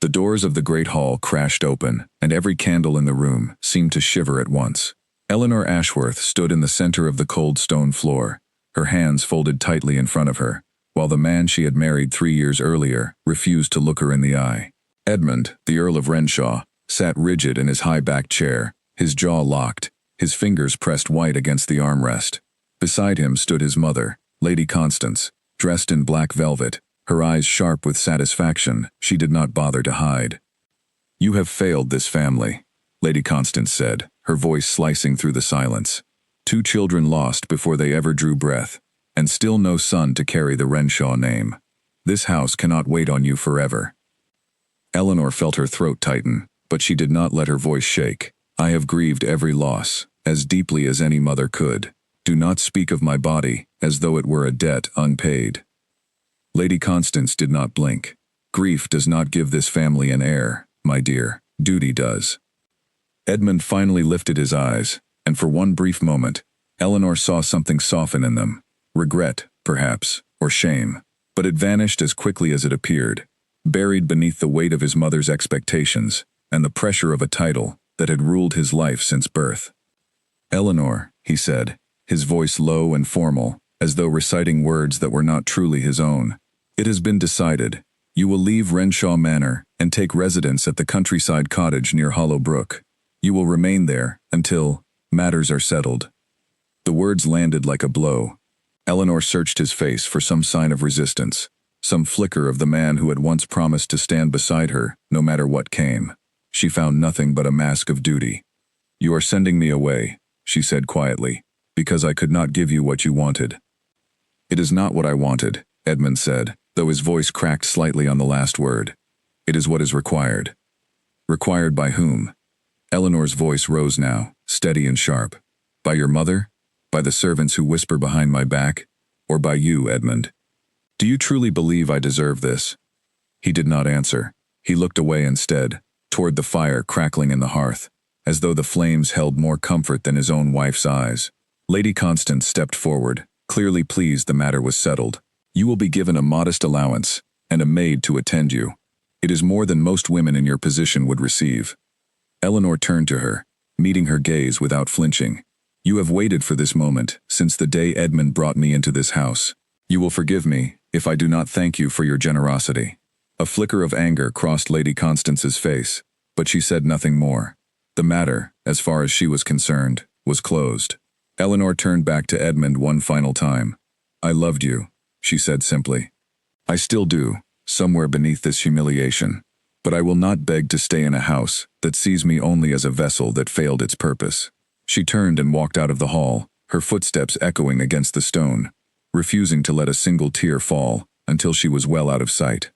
The doors of the great hall crashed open, and every candle in the room seemed to shiver at once. Eleanor Ashworth stood in the center of the cold stone floor, her hands folded tightly in front of her, while the man she had married 3 years earlier refused to look her in the eye. Edmund, the Earl of Renshaw, sat rigid in his high-backed chair, his jaw locked, his fingers pressed white against the armrest. Beside him stood his mother, Lady Constance, dressed in black velvet, her eyes sharp with satisfaction she did not bother to hide. "You have failed this family," Lady Constance said, her voice slicing through the silence. "2 children lost before they ever drew breath, and still no son to carry the Renshaw name. This house cannot wait on you forever." Eleanor felt her throat tighten, but she did not let her voice shake. "I have grieved every loss, as deeply as any mother could. Do not speak of my body as though it were a debt unpaid." Lady Constance did not blink. "Grief does not give this family an heir, my dear. Duty does." Edmund finally lifted his eyes, and for one brief moment, Eleanor saw something soften in them. Regret, perhaps, or shame. But it vanished as quickly as it appeared, buried beneath the weight of his mother's expectations and the pressure of a title that had ruled his life since birth. "Eleanor," he said, his voice low and formal, as though reciting words that were not truly his own. "It has been decided. You will leave Renshaw Manor and take residence at the countryside cottage near Hollow Brook. You will remain there until matters are settled." The words landed like a blow. Eleanor searched his face for some sign of resistance, some flicker of the man who had once promised to stand beside her no matter what came. She found nothing but a mask of duty. "You are sending me away," she said quietly, "because I could not give you what you wanted." "It is not what I wanted," Edmund said, though his voice cracked slightly on the last word. "It is what is required." "Required by whom?" Eleanor's voice rose now, steady and sharp. "By your mother? By the servants who whisper behind my back? Or by you, Edmund? Do you truly believe I deserve this?" He did not answer. He looked away instead, toward the fire crackling in the hearth, as though the flames held more comfort than his own wife's eyes. Lady Constance stepped forward, clearly pleased the matter was settled. "You will be given a modest allowance, and a maid to attend you. It is more than most women in your position would receive." Eleanor turned to her, meeting her gaze without flinching. "You have waited for this moment since the day Edmund brought me into this house. You will forgive me if I do not thank you for your generosity." A flicker of anger crossed Lady Constance's face, but she said nothing more. The matter, as far as she was concerned, was closed. Eleanor turned back to Edmund one final time. "I loved you," she said simply. "I still do, somewhere beneath this humiliation. But I will not beg to stay in a house that sees me only as a vessel that failed its purpose." She turned and walked out of the hall, her footsteps echoing against the stone, refusing to let a single tear fall until she was well out of sight.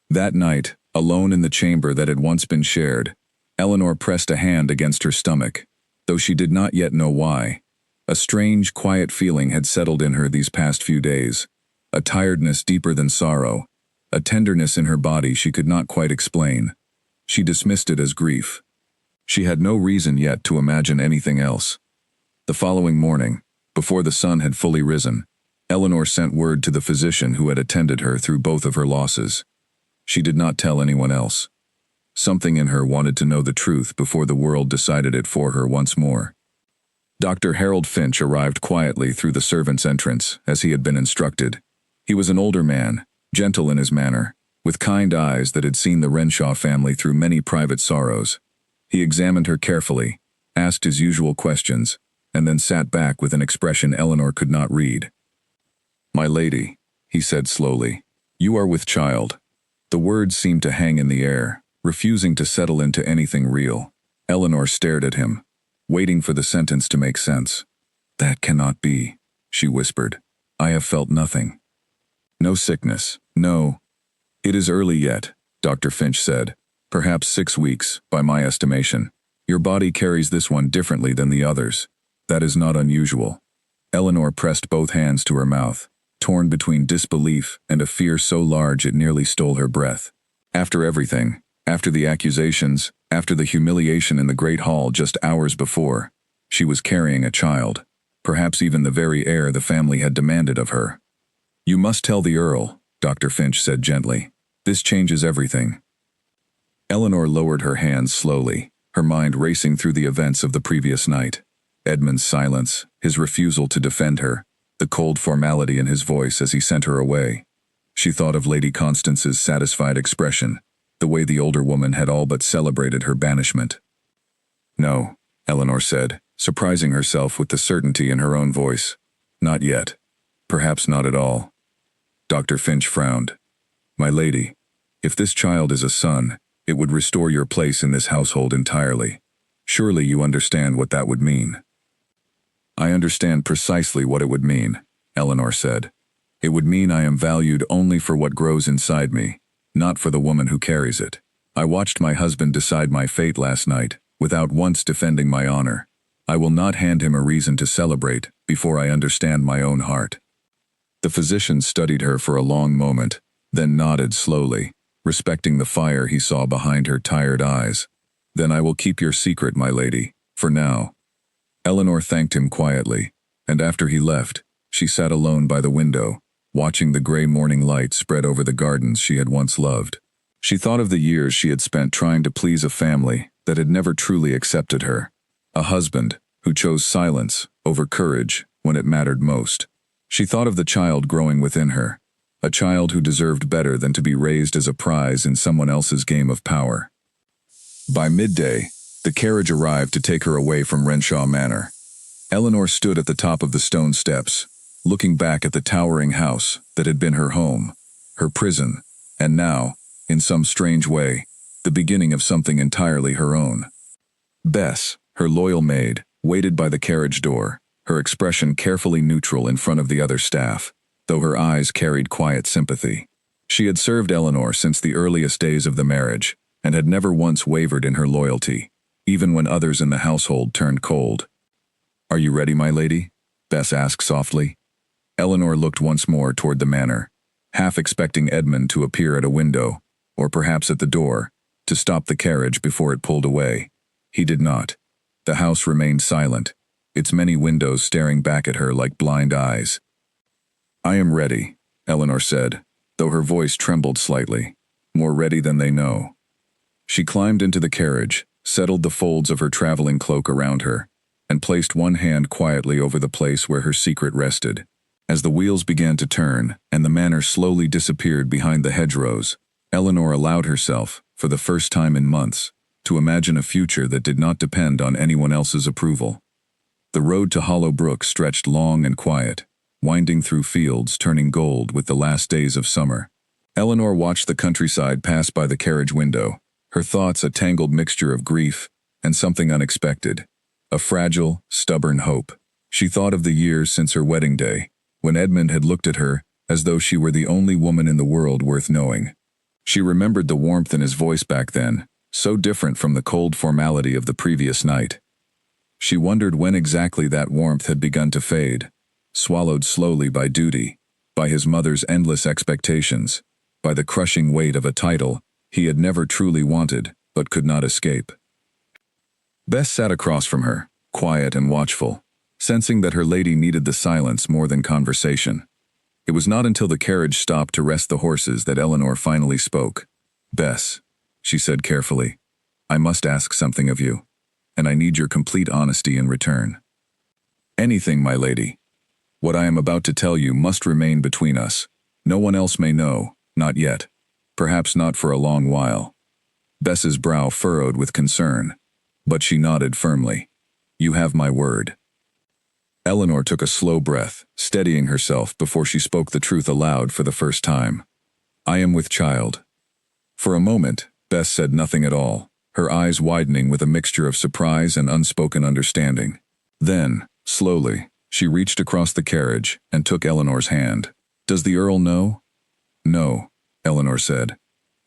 That night, alone in the chamber that had once been shared, Eleanor pressed a hand against her stomach, though she did not yet know why. A strange, quiet feeling had settled in her these past few days, a tiredness deeper than sorrow, a tenderness in her body she could not quite explain. She dismissed it as grief. She had no reason yet to imagine anything else. The following morning, before the sun had fully risen, Eleanor sent word to the physician who had attended her through both of her losses. She did not tell anyone else. Something in her wanted to know the truth before the world decided it for her once more. Dr. Harold Finch arrived quietly through the servants' entrance, as he had been instructed. He was an older man, gentle in his manner, with kind eyes that had seen the Renshaw family through many private sorrows. He examined her carefully, asked his usual questions, and then sat back with an expression Eleanor could not read. "My lady," he said slowly, "you are with child." The words seemed to hang in the air, refusing to settle into anything real. Eleanor stared at him, waiting for the sentence to make sense. "That cannot be," she whispered. "I have felt nothing. No sickness, no." "It is early yet," Dr. Finch said. "Perhaps 6 weeks, by my estimation. Your body carries this one differently than the others. That is not unusual." Eleanor pressed both hands to her mouth, torn between disbelief and a fear so large it nearly stole her breath. After everything, after the accusations, after the humiliation in the great hall just hours before, she was carrying a child, perhaps even the very heir the family had demanded of her. "You must tell the Earl," Dr. Finch said gently. "This changes everything." Eleanor lowered her hands slowly, her mind racing through the events of the previous night. Edmund's silence, his refusal to defend her, the cold formality in his voice as he sent her away. She thought of Lady Constance's satisfied expression, the way the older woman had all but celebrated her banishment. "No," Eleanor said, surprising herself with the certainty in her own voice. "Not yet. Perhaps not at all." Dr. Finch frowned. "My lady, if this child is a son, it would restore your place in this household entirely. Surely you understand what that would mean." "I understand precisely what it would mean," Eleanor said. "It would mean I am valued only for what grows inside me, not for the woman who carries it. I watched my husband decide my fate last night, without once defending my honor. I will not hand him a reason to celebrate before I understand my own heart." The physician studied her for a long moment, then nodded slowly, respecting the fire he saw behind her tired eyes. "Then I will keep your secret, my lady, for now." Eleanor thanked him quietly, and after he left, she sat alone by the window, watching the gray morning light spread over the gardens she had once loved. She thought of the years she had spent trying to please a family that had never truly accepted her, a husband who chose silence over courage when it mattered most. She thought of the child growing within her, a child who deserved better than to be raised as a prize in someone else's game of power. By midday, the carriage arrived to take her away from Renshaw Manor. Eleanor stood at the top of the stone steps, looking back at the towering house that had been her home, her prison, and now, in some strange way, the beginning of something entirely her own. Bess, her loyal maid, waited by the carriage door, her expression carefully neutral in front of the other staff, though her eyes carried quiet sympathy. She had served Eleanor since the earliest days of the marriage, and had never once wavered in her loyalty, even when others in the household turned cold. "Are you ready, my lady?" Bess asked softly. Eleanor looked once more toward the manor, half expecting Edmund to appear at a window, or perhaps at the door, to stop the carriage before it pulled away. He did not. The house remained silent, its many windows staring back at her like blind eyes. "I am ready," Eleanor said, though her voice trembled slightly. "More ready than they know." She climbed into the carriage, settled the folds of her traveling cloak around her, and placed one hand quietly over the place where her secret rested. As the wheels began to turn, and the manor slowly disappeared behind the hedgerows, Eleanor allowed herself, for the first time in months, to imagine a future that did not depend on anyone else's approval. The road to Hollow Brook stretched long and quiet, winding through fields turning gold with the last days of summer. Eleanor watched the countryside pass by the carriage window, her thoughts a tangled mixture of grief and something unexpected, a fragile, stubborn hope. She thought of the years since her wedding day, when Edmund had looked at her as though she were the only woman in the world worth knowing. She remembered the warmth in his voice back then, so different from the cold formality of the previous night. She wondered when exactly that warmth had begun to fade, swallowed slowly by duty, by his mother's endless expectations, by the crushing weight of a title he had never truly wanted but could not escape. Bess sat across from her, quiet and watchful, sensing that her lady needed the silence more than conversation. It was not until the carriage stopped to rest the horses that Eleanor finally spoke. "Bess," she said carefully, "I must ask something of you, and I need your complete honesty in return." "Anything, my lady. What I am about to tell you must remain between us. No one else may know, not yet. Perhaps not for a long while." Bess's brow furrowed with concern, but she nodded firmly. "You have my word." Eleanor took a slow breath, steadying herself before she spoke the truth aloud for the first time. "I am with child." For a moment, Bess said nothing at all, her eyes widening with a mixture of surprise and unspoken understanding. Then, slowly, she reached across the carriage and took Eleanor's hand. "Does the Earl know?" "No," Eleanor said,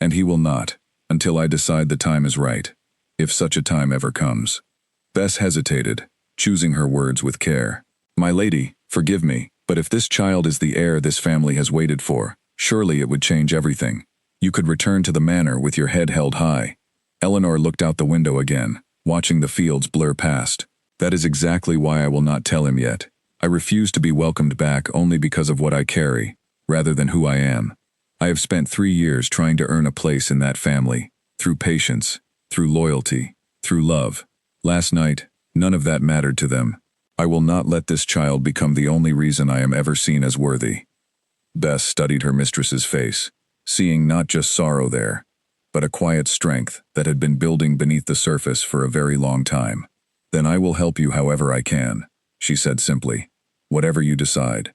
"and he will not, until I decide the time is right, if such a time ever comes." Bess hesitated, choosing her words with care. "My lady, forgive me, but if this child is the heir this family has waited for, surely it would change everything. You could return to the manor with your head held high." Eleanor looked out the window again, watching the fields blur past. "That is exactly why I will not tell him yet. I refuse to be welcomed back only because of what I carry, rather than who I am. I have spent 3 years trying to earn a place in that family, through patience, through loyalty, through love. Last night, none of that mattered to them. I will not let this child become the only reason I am ever seen as worthy. Bess studied her mistress's face, seeing not just sorrow there, but a quiet strength that had been building beneath the surface for a very long time. Then I will help you however I can, she said simply. Whatever you decide.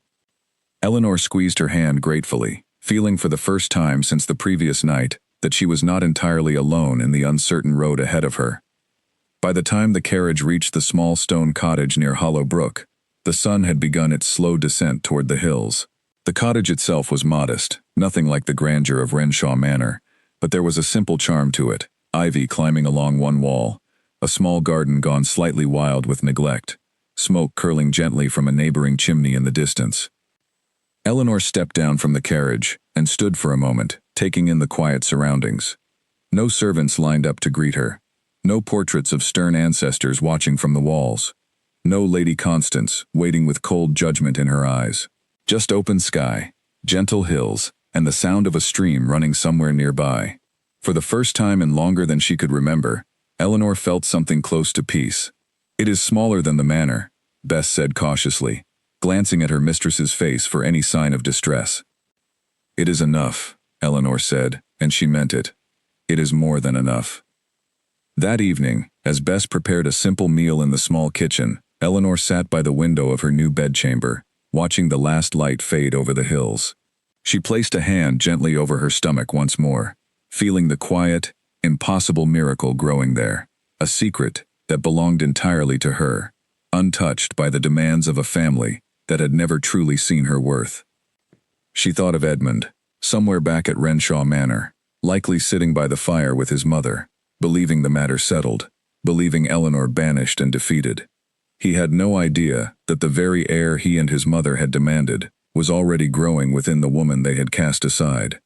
Eleanor squeezed her hand gratefully, feeling for the first time since the previous night that she was not entirely alone in the uncertain road ahead of her. By the time the carriage reached the small stone cottage near Hollow Brook, the sun had begun its slow descent toward the hills. The cottage itself was modest, nothing like the grandeur of Renshaw Manor, but there was a simple charm to it, ivy climbing along one wall, a small garden gone slightly wild with neglect, smoke curling gently from a neighboring chimney in the distance. Eleanor stepped down from the carriage and stood for a moment, taking in the quiet surroundings. No servants lined up to greet her. No portraits of stern ancestors watching from the walls. No Lady Constance waiting with cold judgment in her eyes. Just open sky, gentle hills, and the sound of a stream running somewhere nearby. For the first time in longer than she could remember, Eleanor felt something close to peace. It is smaller than the manor, Bess said cautiously, glancing at her mistress's face for any sign of distress. It is enough, Eleanor said, and she meant it. It is more than enough. That evening, as Bess prepared a simple meal in the small kitchen, Eleanor sat by the window of her new bedchamber, watching the last light fade over the hills. She placed a hand gently over her stomach once more, feeling the quiet, impossible miracle growing there, a secret that belonged entirely to her, untouched by the demands of a family that had never truly seen her worth. She thought of Edmund, somewhere back at Renshaw Manor, likely sitting by the fire with his mother, believing the matter settled, believing Eleanor banished and defeated. He had no idea that the very heir he and his mother had demanded was already growing within the woman they had cast aside.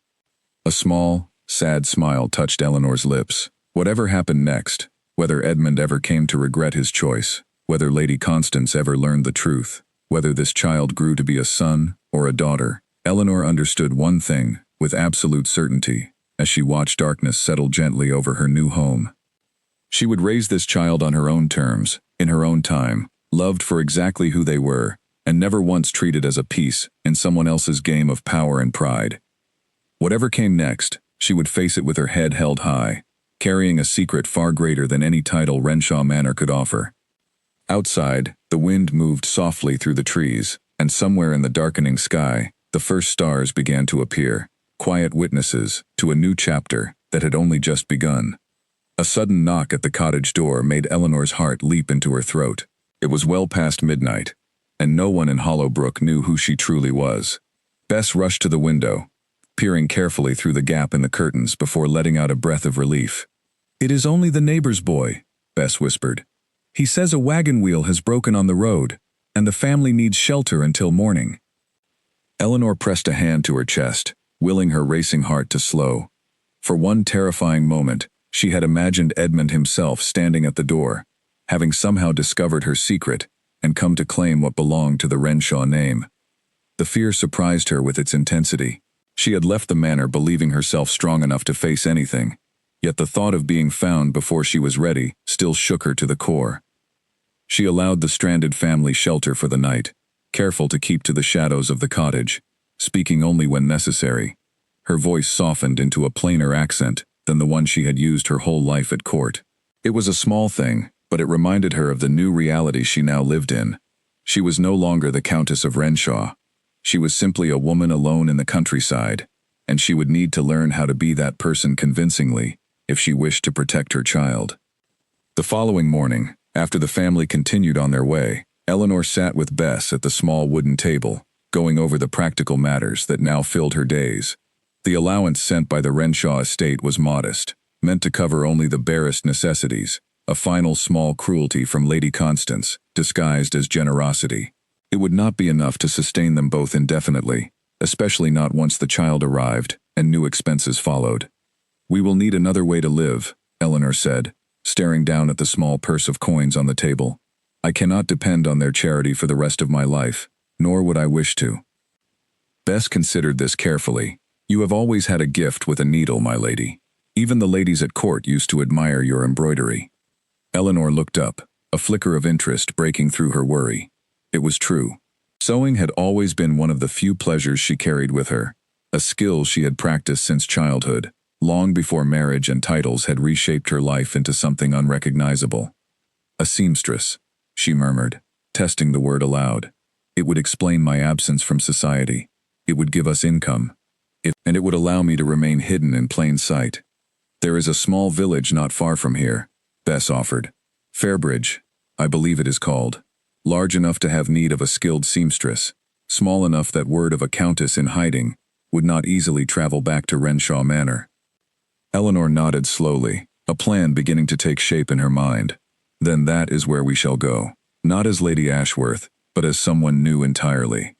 A small, sad smile touched Eleanor's lips. Whatever happened next, whether Edmund ever came to regret his choice, whether Lady Constance ever learned the truth, whether this child grew to be a son or a daughter, Eleanor understood one thing with absolute certainty as she watched darkness settle gently over her new home. She would raise this child on her own terms, in her own time, loved for exactly who they were, and never once treated as a piece in someone else's game of power and pride. Whatever came next, she would face it with her head held high, carrying a secret far greater than any title Renshaw Manor could offer. Outside, the wind moved softly through the trees, and somewhere in the darkening sky, the first stars began to appear, quiet witnesses to a new chapter that had only just begun. A sudden knock at the cottage door made Eleanor's heart leap into her throat. It was well past midnight, and no one in Hollow Brook knew who she truly was. Bess rushed to the window, peering carefully through the gap in the curtains before letting out a breath of relief. "It is only the neighbor's boy," Bess whispered. "He says a wagon wheel has broken on the road, and the family needs shelter until morning." Eleanor pressed a hand to her chest, willing her racing heart to slow. For one terrifying moment, she had imagined Edmund himself standing at the door, having somehow discovered her secret and come to claim what belonged to the Renshaw name. The fear surprised her with its intensity. She had left the manor believing herself strong enough to face anything, yet the thought of being found before she was ready still shook her to the core. She allowed the stranded family shelter for the night, careful to keep to the shadows of the cottage, speaking only when necessary. Her voice softened into a plainer accent than the one she had used her whole life at court. It was a small thing, but it reminded her of the new reality she now lived in. She was no longer the Countess of Renshaw. She was simply a woman alone in the countryside, and she would need to learn how to be that person convincingly if she wished to protect her child. The following morning, after the family continued on their way, Eleanor sat with Bess at the small wooden table, going over the practical matters that now filled her days. The allowance sent by the Renshaw estate was modest, meant to cover only the barest necessities, a final small cruelty from Lady Constance, disguised as generosity. It would not be enough to sustain them both indefinitely, especially not once the child arrived and new expenses followed. "We will need another way to live," Eleanor said, staring down at the small purse of coins on the table. "I cannot depend on their charity for the rest of my life, nor would I wish to." Bess considered this carefully. "You have always had a gift with a needle, my lady. Even the ladies at court used to admire your embroidery." Eleanor looked up, a flicker of interest breaking through her worry. It was true. Sewing had always been one of the few pleasures she carried with her, a skill she had practiced since childhood, long before marriage and titles had reshaped her life into something unrecognizable. "A seamstress," she murmured, testing the word aloud. "It would explain my absence from society. It would give us income. And it would allow me to remain hidden in plain sight." "There is a small village not far from here," Bess offered. "Fairbridge, I believe it is called. Large enough to have need of a skilled seamstress, small enough that word of a countess in hiding would not easily travel back to Renshaw Manor." Eleanor nodded slowly, a plan beginning to take shape in her mind. "Then that is where we shall go, not as Lady Ashworth, but as someone new entirely."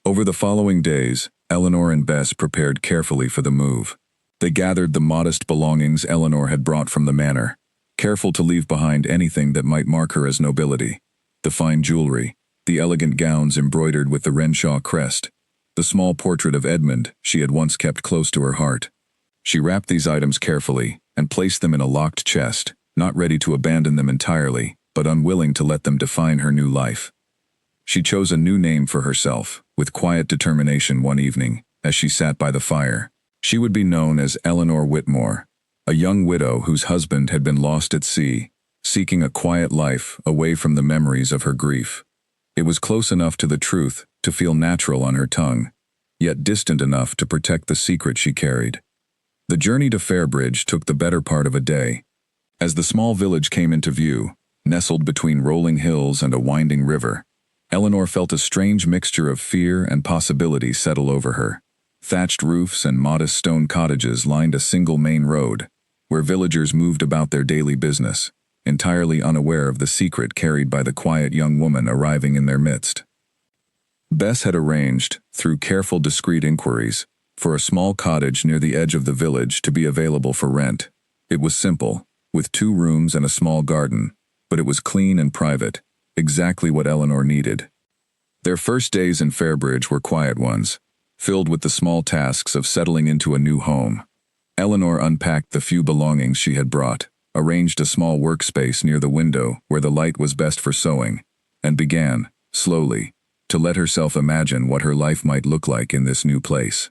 Over the following days, Eleanor and Bess prepared carefully for the move. They gathered the modest belongings Eleanor had brought from the manor, careful to leave behind anything that might mark her as nobility. The fine jewelry, the elegant gowns embroidered with the Renshaw crest, the small portrait of Edmund she had once kept close to her heart. She wrapped these items carefully and placed them in a locked chest, not ready to abandon them entirely, but unwilling to let them define her new life. She chose a new name for herself, with quiet determination one evening, as she sat by the fire. She would be known as Eleanor Whitmore, a young widow whose husband had been lost at sea, seeking a quiet life away from the memories of her grief. It was close enough to the truth to feel natural on her tongue, yet distant enough to protect the secret she carried. The journey to Fairbridge took the better part of a day. As the small village came into view, nestled between rolling hills and a winding river, Eleanor felt a strange mixture of fear and possibility settle over her. Thatched roofs and modest stone cottages lined a single main road, where villagers moved about their daily business, entirely unaware of the secret carried by the quiet young woman arriving in their midst. Bess had arranged, through careful discreet inquiries, for a small cottage near the edge of the village to be available for rent. It was simple, with 2 rooms and a small garden, but it was clean and private, exactly what Eleanor needed. Their first days in Fairbridge were quiet ones, filled with the small tasks of settling into a new home. Eleanor unpacked the few belongings she had brought, arranged a small workspace near the window where the light was best for sewing, and began, slowly, to let herself imagine what her life might look like in this new place.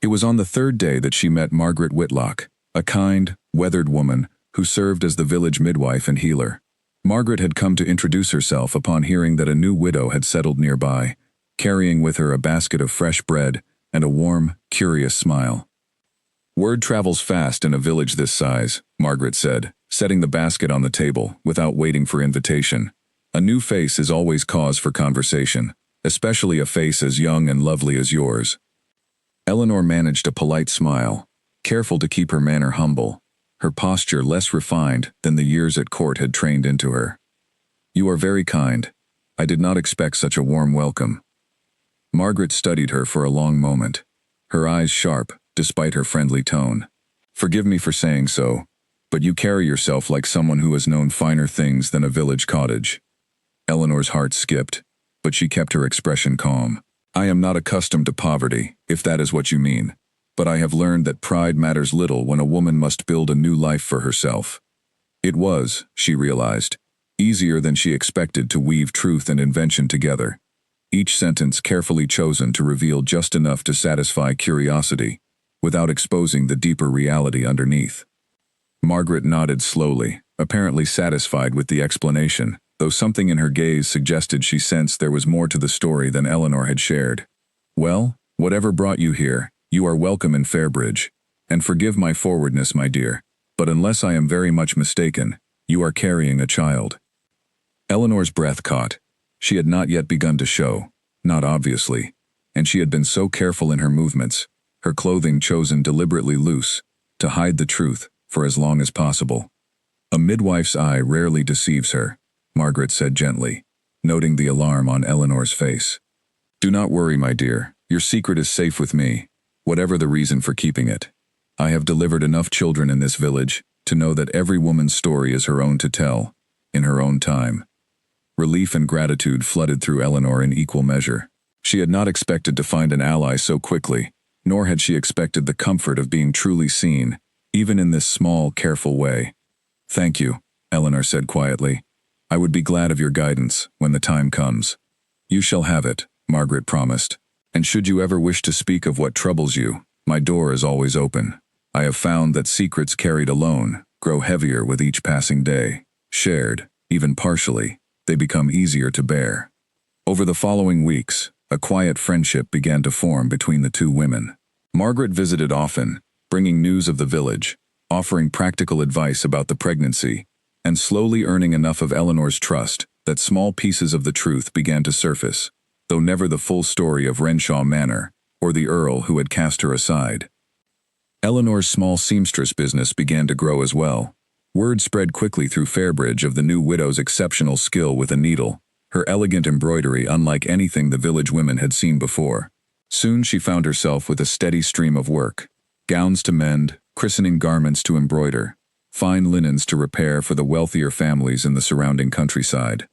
It was on the 3rd day that she met Margaret Whitlock, a kind, weathered woman who served as the village midwife and healer. Margaret had come to introduce herself upon hearing that a new widow had settled nearby, carrying with her a basket of fresh bread and a warm, curious smile. "Word travels fast in a village this size," Margaret said, setting the basket on the table without waiting for invitation. "A new face is always cause for conversation, especially a face as young and lovely as yours." Eleanor managed a polite smile, careful to keep her manner humble, her posture less refined than the years at court had trained into her. "You are very kind. I did not expect such a warm welcome." Margaret studied her for a long moment, her eyes sharp despite her friendly tone. "Forgive me for saying so, but you carry yourself like someone who has known finer things than a village cottage." Eleanor's heart skipped, but she kept her expression calm. "I am not accustomed to poverty, if that is what you mean, but I have learned that pride matters little when a woman must build a new life for herself." It was, she realized, easier than she expected to weave truth and invention together, each sentence carefully chosen to reveal just enough to satisfy curiosity, without exposing the deeper reality underneath. Margaret nodded slowly, apparently satisfied with the explanation, though something in her gaze suggested she sensed there was more to the story than Eleanor had shared. "Well, whatever brought you here, you are welcome in Fairbridge, and forgive my forwardness, my dear, but unless I am very much mistaken, you are carrying a child." Eleanor's breath caught. She had not yet begun to show, not obviously, and she had been so careful in her movements, her clothing chosen deliberately loose, to hide the truth for as long as possible. "A midwife's eye rarely deceives her," Margaret said gently, noting the alarm on Eleanor's face. "Do not worry, my dear, your secret is safe with me, whatever the reason for keeping it. I have delivered enough children in this village to know that every woman's story is her own to tell, in her own time." Relief and gratitude flooded through Eleanor in equal measure. She had not expected to find an ally so quickly, nor had she expected the comfort of being truly seen, even in this small, careful way. "Thank you," Eleanor said quietly. "I would be glad of your guidance when the time comes." "You shall have it," Margaret promised. "And should you ever wish to speak of what troubles you, my door is always open. I have found that secrets carried alone grow heavier with each passing day. Shared, even partially, they become easier to bear." Over the following weeks, a quiet friendship began to form between the two women. Margaret visited often, bringing news of the village, offering practical advice about the pregnancy, and slowly earning enough of Eleanor's trust that small pieces of the truth began to surface, though never the full story of Renshaw Manor, or the Earl who had cast her aside. Eleanor's small seamstress business began to grow as well. Word spread quickly through Fairbridge of the new widow's exceptional skill with a needle, her elegant embroidery unlike anything the village women had seen before. Soon she found herself with a steady stream of work: gowns to mend, christening garments to embroider, fine linens to repair for the wealthier families in the surrounding countryside.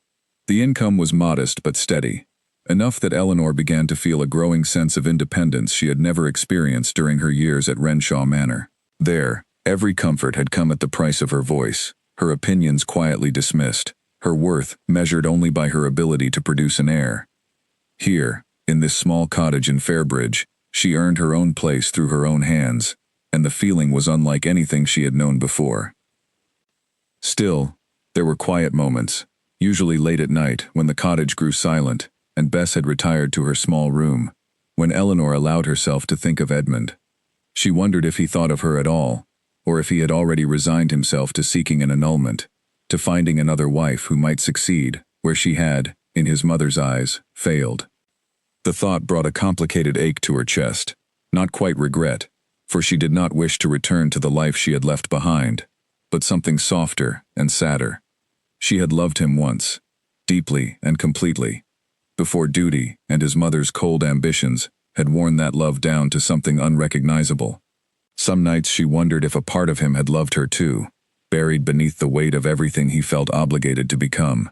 The income was modest but steady, enough that Eleanor began to feel a growing sense of independence she had never experienced during her years at Renshaw Manor. There, every comfort had come at the price of her voice, her opinions quietly dismissed, her worth measured only by her ability to produce an heir. Here, in this small cottage in Fairbridge, she earned her own place through her own hands, and the feeling was unlike anything she had known before. Still, there were quiet moments, usually late at night when the cottage grew silent, and Bess had retired to her small room, when Eleanor allowed herself to think of Edmund. She wondered if he thought of her at all, or if he had already resigned himself to seeking an annulment, to finding another wife who might succeed where she had, in his mother's eyes, failed. The thought brought a complicated ache to her chest, not quite regret, for she did not wish to return to the life she had left behind, but something softer and sadder. She had loved him once, deeply and completely, before duty and his mother's cold ambitions had worn that love down to something unrecognizable. Some nights she wondered if a part of him had loved her too, buried beneath the weight of everything he felt obligated to become.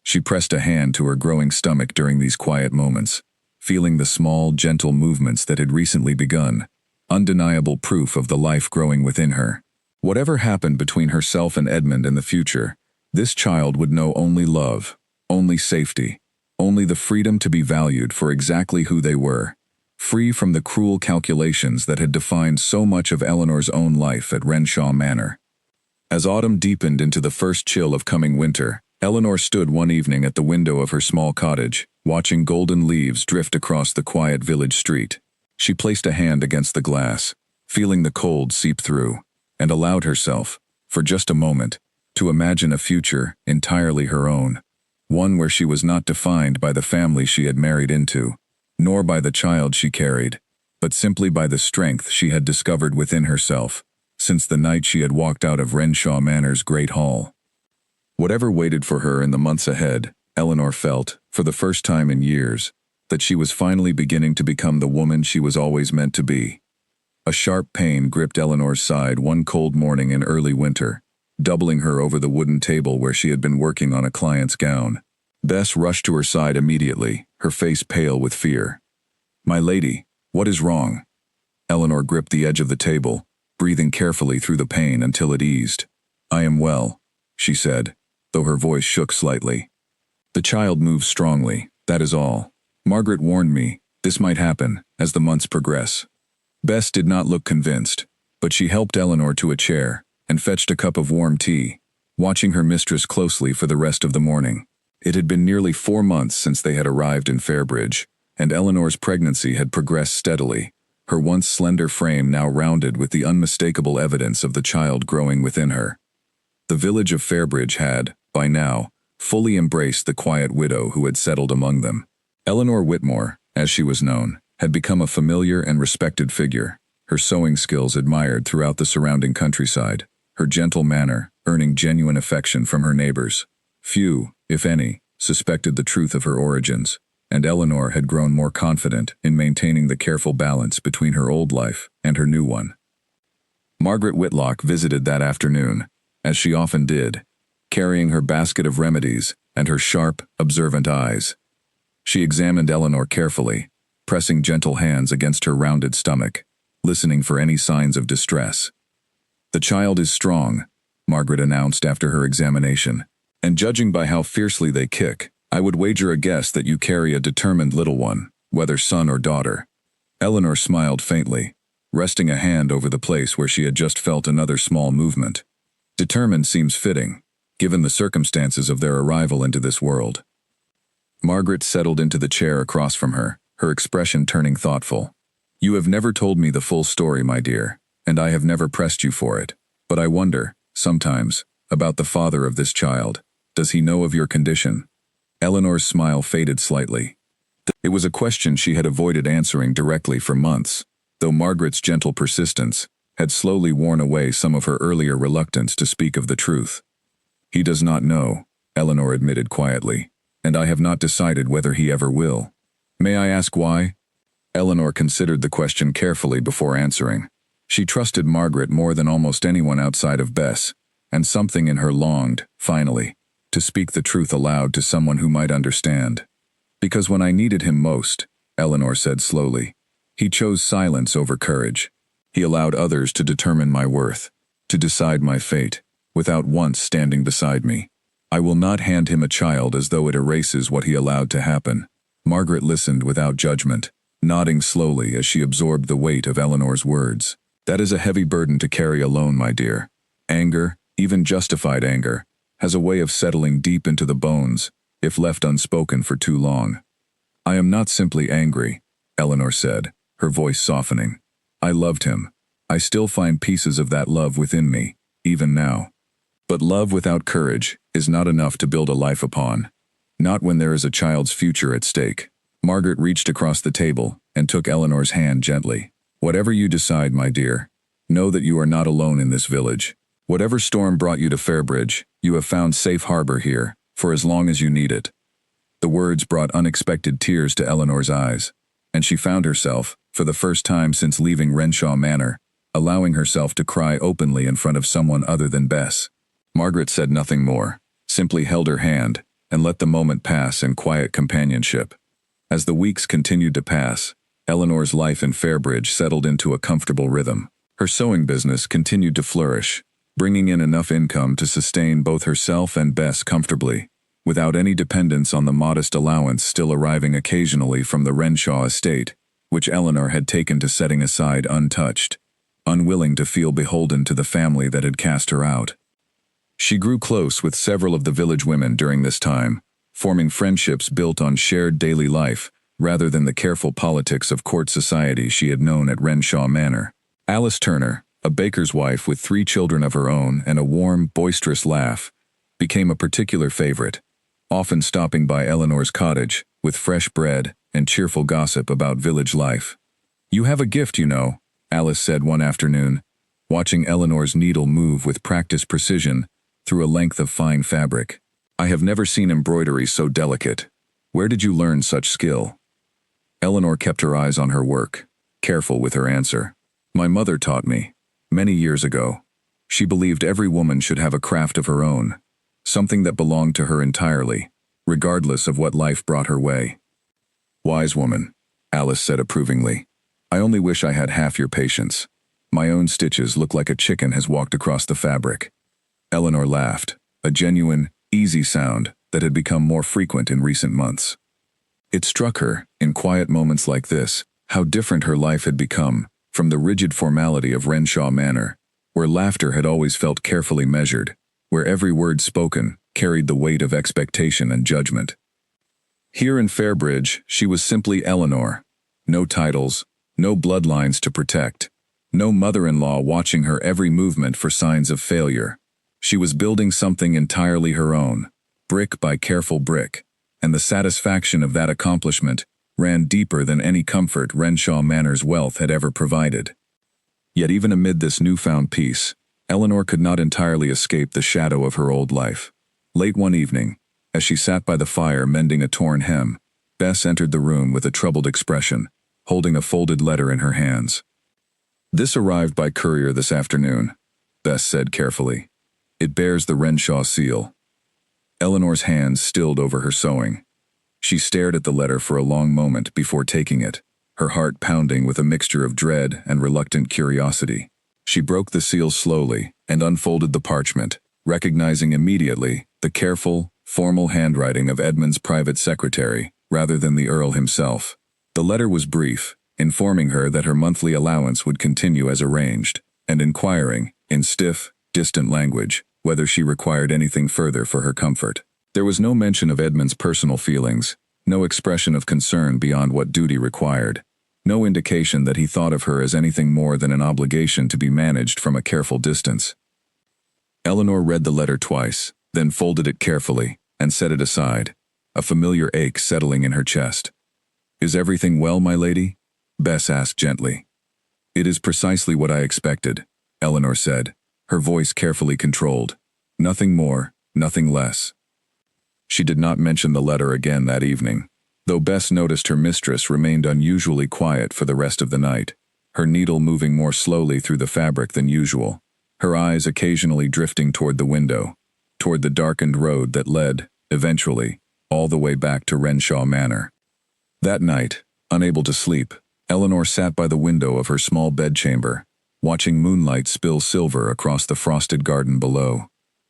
She pressed a hand to her growing stomach during these quiet moments, feeling the small, gentle movements that had recently begun, undeniable proof of the life growing within her. Whatever happened between herself and Edmund in the future, this child would know only love, only safety, only the freedom to be valued for exactly who they were, free from the cruel calculations that had defined so much of Eleanor's own life at Renshaw Manor. As autumn deepened into the first chill of coming winter, Eleanor stood one evening at the window of her small cottage, watching golden leaves drift across the quiet village street. She placed a hand against the glass, feeling the cold seep through, and allowed herself, for just a moment, to imagine a future entirely her own, one where she was not defined by the family she had married into, nor by the child she carried, but simply by the strength she had discovered within herself, since the night she had walked out of Renshaw Manor's great hall. Whatever waited for her in the months ahead, Eleanor felt, for the first time in years, that she was finally beginning to become the woman she was always meant to be. A sharp pain gripped Eleanor's side one cold morning in early winter, doubling her over the wooden table where she had been working on a client's gown. Bess rushed to her side immediately, her face pale with fear. "My lady, what is wrong?" Eleanor gripped the edge of the table, breathing carefully through the pain until it eased. "I am well," she said, though her voice shook slightly. "The child moves strongly, that is all. Margaret warned me this might happen as the months progress." Bess did not look convinced, but she helped Eleanor to a chair and fetched a cup of warm tea, watching her mistress closely for the rest of the morning. It had been nearly 4 months since they had arrived in Fairbridge, and Eleanor's pregnancy had progressed steadily, her once slender frame now rounded with the unmistakable evidence of the child growing within her. The village of Fairbridge had, by now, fully embraced the quiet widow who had settled among them. Eleanor Whitmore, as she was known, had become a familiar and respected figure, her sewing skills admired throughout the surrounding countryside, her gentle manner earning genuine affection from her neighbors. Few, if any, suspected the truth of her origins, and Eleanor had grown more confident in maintaining the careful balance between her old life and her new one. Margaret Whitlock visited that afternoon, as she often did, carrying her basket of remedies and her sharp, observant eyes. She examined Eleanor carefully, pressing gentle hands against her rounded stomach, listening for any signs of distress. "The child is strong," Margaret announced after her examination. "And judging by how fiercely they kick, I would wager a guess that you carry a determined little one, whether son or daughter." Eleanor smiled faintly, resting a hand over the place where she had just felt another small movement. Determined seems fitting, given the circumstances of their arrival into this world. Margaret settled into the chair across from her, her expression turning thoughtful. "You have never told me the full story, my dear, and I have never pressed you for it. But I wonder, sometimes, about the father of this child. Does he know of your condition?" Eleanor's smile faded slightly. It was a question she had avoided answering directly for months, though Margaret's gentle persistence had slowly worn away some of her earlier reluctance to speak of the truth. "He does not know," Eleanor admitted quietly, "and I have not decided whether he ever will." "May I ask why?" Eleanor considered the question carefully before answering. She trusted Margaret more than almost anyone outside of Bess, and something in her longed, finally, to speak the truth aloud to someone who might understand. "Because when I needed him most," Eleanor said slowly, "he chose silence over courage. He allowed others to determine my worth, to decide my fate, without once standing beside me. I will not hand him a child as though it erases what he allowed to happen." Margaret listened without judgment, nodding slowly as she absorbed the weight of Eleanor's words. "That is a heavy burden to carry alone, my dear. Anger, even justified anger, has a way of settling deep into the bones, if left unspoken for too long." "I am not simply angry," Eleanor said, her voice softening. "I loved him. I still find pieces of that love within me, even now. But love without courage is not enough to build a life upon. Not when there is a child's future at stake." Margaret reached across the table and took Eleanor's hand gently. "Whatever you decide, my dear, know that you are not alone in this village. Whatever storm brought you to Fairbridge, you have found safe harbor here, for as long as you need it." The words brought unexpected tears to Eleanor's eyes, and she found herself, for the first time since leaving Renshaw Manor, allowing herself to cry openly in front of someone other than Bess. Margaret said nothing more, simply held her hand, and let the moment pass in quiet companionship. As the weeks continued to pass, Eleanor's life in Fairbridge settled into a comfortable rhythm. Her sewing business continued to flourish, bringing in enough income to sustain both herself and Bess comfortably, without any dependence on the modest allowance still arriving occasionally from the Renshaw estate, which Eleanor had taken to setting aside untouched, unwilling to feel beholden to the family that had cast her out. She grew close with several of the village women during this time, forming friendships built on shared daily life rather than the careful politics of court society she had known at Renshaw Manor. Alice Turner, a baker's wife with 3 children of her own and a warm, boisterous laugh, became a particular favorite, often stopping by Eleanor's cottage with fresh bread and cheerful gossip about village life. "You have a gift, you know," Alice said one afternoon, watching Eleanor's needle move with practiced precision through a length of fine fabric. "I have never seen embroidery so delicate. Where did you learn such skill?" Eleanor kept her eyes on her work, careful with her answer. "My mother taught me, many years ago. She believed every woman should have a craft of her own, something that belonged to her entirely, regardless of what life brought her way." "Wise woman," Alice said approvingly. "I only wish I had half your patience. My own stitches look like a chicken has walked across the fabric." Eleanor laughed, a genuine, easy sound that had become more frequent in recent months. It struck her, in quiet moments like this, how different her life had become from the rigid formality of Renshaw Manor, where laughter had always felt carefully measured, where every word spoken carried the weight of expectation and judgment. Here in Fairbridge, she was simply Eleanor. No titles, no bloodlines to protect, no mother-in-law watching her every movement for signs of failure. She was building something entirely her own, brick by careful brick, and the satisfaction of that accomplishment ran deeper than any comfort Renshaw Manor's wealth had ever provided. Yet even amid this newfound peace, Eleanor could not entirely escape the shadow of her old life. Late one evening, as she sat by the fire mending a torn hem, Bess entered the room with a troubled expression, holding a folded letter in her hands. "This arrived by courier this afternoon," Bess said carefully. "It bears the Renshaw seal." Eleanor's hands stilled over her sewing. She stared at the letter for a long moment before taking it, her heart pounding with a mixture of dread and reluctant curiosity. She broke the seal slowly and unfolded the parchment, recognizing immediately the careful, formal handwriting of Edmund's private secretary, rather than the Earl himself. The letter was brief, informing her that her monthly allowance would continue as arranged, and inquiring, in stiff, distant language, whether she required anything further for her comfort. There was no mention of Edmund's personal feelings, no expression of concern beyond what duty required, no indication that he thought of her as anything more than an obligation to be managed from a careful distance. Eleanor read the letter twice, then folded it carefully, and set it aside, a familiar ache settling in her chest. "Is everything well, my lady?" Bess asked gently. "It is precisely what I expected," Eleanor said, her voice carefully controlled. "Nothing more, nothing less." She did not mention the letter again that evening, though Bess noticed her mistress remained unusually quiet for the rest of the night, her needle moving more slowly through the fabric than usual, her eyes occasionally drifting toward the window, toward the darkened road that led, eventually, all the way back to Renshaw Manor. That night, unable to sleep, Eleanor sat by the window of her small bedchamber, watching moonlight spill silver across the frosted garden below.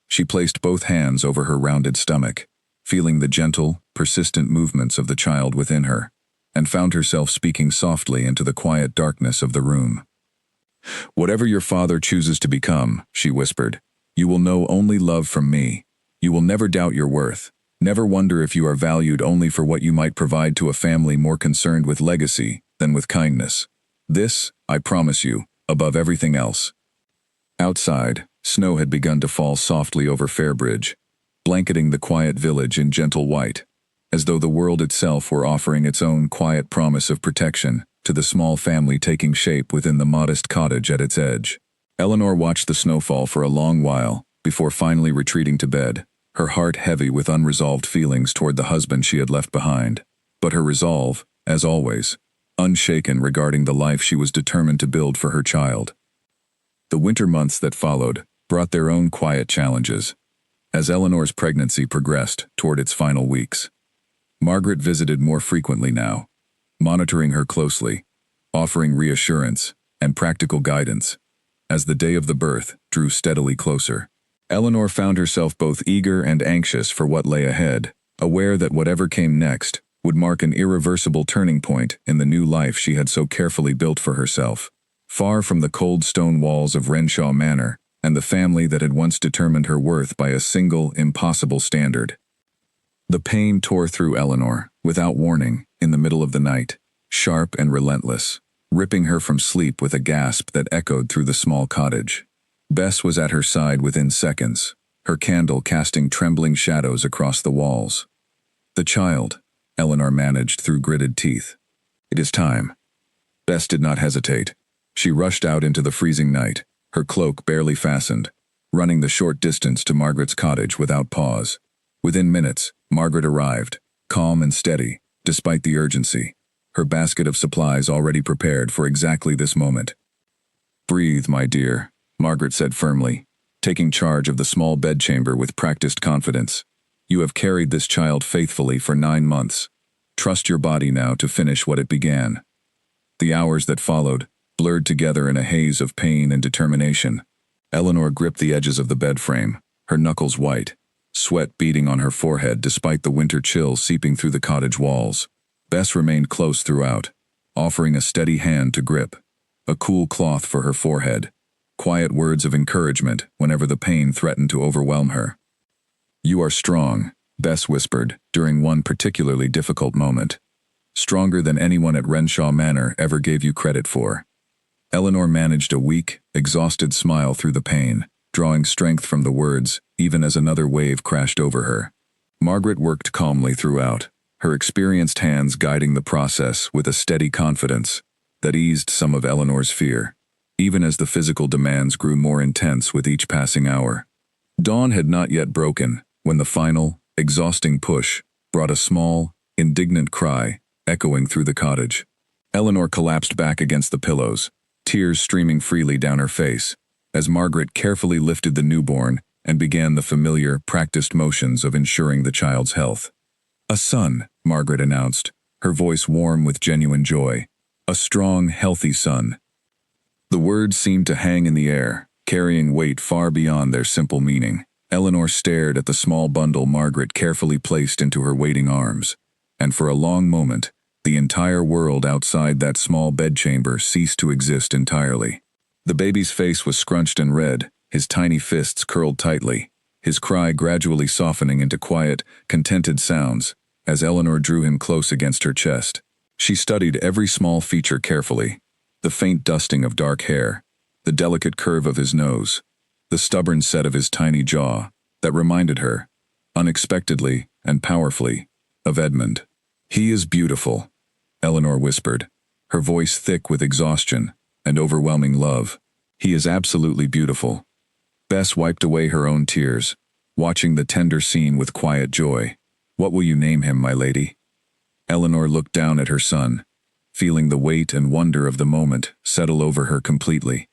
She placed both hands over her rounded stomach, feeling the gentle, persistent movements of the child within her, and found herself speaking softly into the quiet darkness of the room. "Whatever your father chooses to become," she whispered, "you will know only love from me. You will never doubt your worth, never wonder if you are valued only for what you might provide to a family more concerned with legacy than with kindness. This, I promise you, above everything else." Outside, snow had begun to fall softly over Fairbridge, blanketing the quiet village in gentle white, as though the world itself were offering its own quiet promise of protection to the small family taking shape within the modest cottage at its edge. Eleanor watched the snowfall for a long while, before finally retreating to bed, her heart heavy with unresolved feelings toward the husband she had left behind, but her resolve, as always, unshaken regarding the life she was determined to build for her child. The winter months that followed brought their own quiet challenges, as Eleanor's pregnancy progressed toward its final weeks. Margaret visited more frequently now, monitoring her closely, offering reassurance and practical guidance. As the day of the birth drew steadily closer, Eleanor found herself both eager and anxious for what lay ahead, aware that whatever came next would mark an irreversible turning point in the new life she had so carefully built for herself, far from the cold stone walls of Renshaw Manor and the family that had once determined her worth by a single, impossible standard. The pain tore through Eleanor, without warning, in the middle of the night, sharp and relentless, ripping her from sleep with a gasp that echoed through the small cottage. Bess was at her side within seconds, her candle casting trembling shadows across the walls. "The child," Eleanor managed through gritted teeth. "It is time." Bess did not hesitate. She rushed out into the freezing night, her cloak barely fastened, running the short distance to Margaret's cottage without pause. Within minutes, Margaret arrived, calm and steady, despite the urgency, her basket of supplies already prepared for exactly this moment. "Breathe, my dear," Margaret said firmly, taking charge of the small bedchamber with practiced confidence. "You have carried this child faithfully for 9 months. Trust your body now to finish what it began." The hours that followed blurred together in a haze of pain and determination. Eleanor gripped the edges of the bed frame, her knuckles white, sweat beading on her forehead despite the winter chill seeping through the cottage walls. Bess remained close throughout, offering a steady hand to grip, a cool cloth for her forehead, quiet words of encouragement whenever the pain threatened to overwhelm her. "You are strong," Bess whispered during one particularly difficult moment. "Stronger than anyone at Renshaw Manor ever gave you credit for." Eleanor managed a weak, exhausted smile through the pain, drawing strength from the words even as another wave crashed over her. Margaret worked calmly throughout, her experienced hands guiding the process with a steady confidence that eased some of Eleanor's fear, even as the physical demands grew more intense with each passing hour. Dawn had not yet broken when the final, exhausting push brought a small, indignant cry echoing through the cottage. Eleanor collapsed back against the pillows, tears streaming freely down her face, as Margaret carefully lifted the newborn and began the familiar, practiced motions of ensuring the child's health. "A son," Margaret announced, her voice warm with genuine joy. "A strong, healthy son." The words seemed to hang in the air, carrying weight far beyond their simple meaning. Eleanor stared at the small bundle Margaret carefully placed into her waiting arms, and for a long moment, the entire world outside that small bedchamber ceased to exist entirely. The baby's face was scrunched and red, his tiny fists curled tightly, his cry gradually softening into quiet, contented sounds, as Eleanor drew him close against her chest. She studied every small feature carefully, the faint dusting of dark hair, the delicate curve of his nose, the stubborn set of his tiny jaw, that reminded her, unexpectedly and powerfully, of Edmund. "He is beautiful," Eleanor whispered, her voice thick with exhaustion and overwhelming love. "He is absolutely beautiful." Bess wiped away her own tears, watching the tender scene with quiet joy. "What will you name him, my lady?" Eleanor looked down at her son, feeling the weight and wonder of the moment settle over her completely.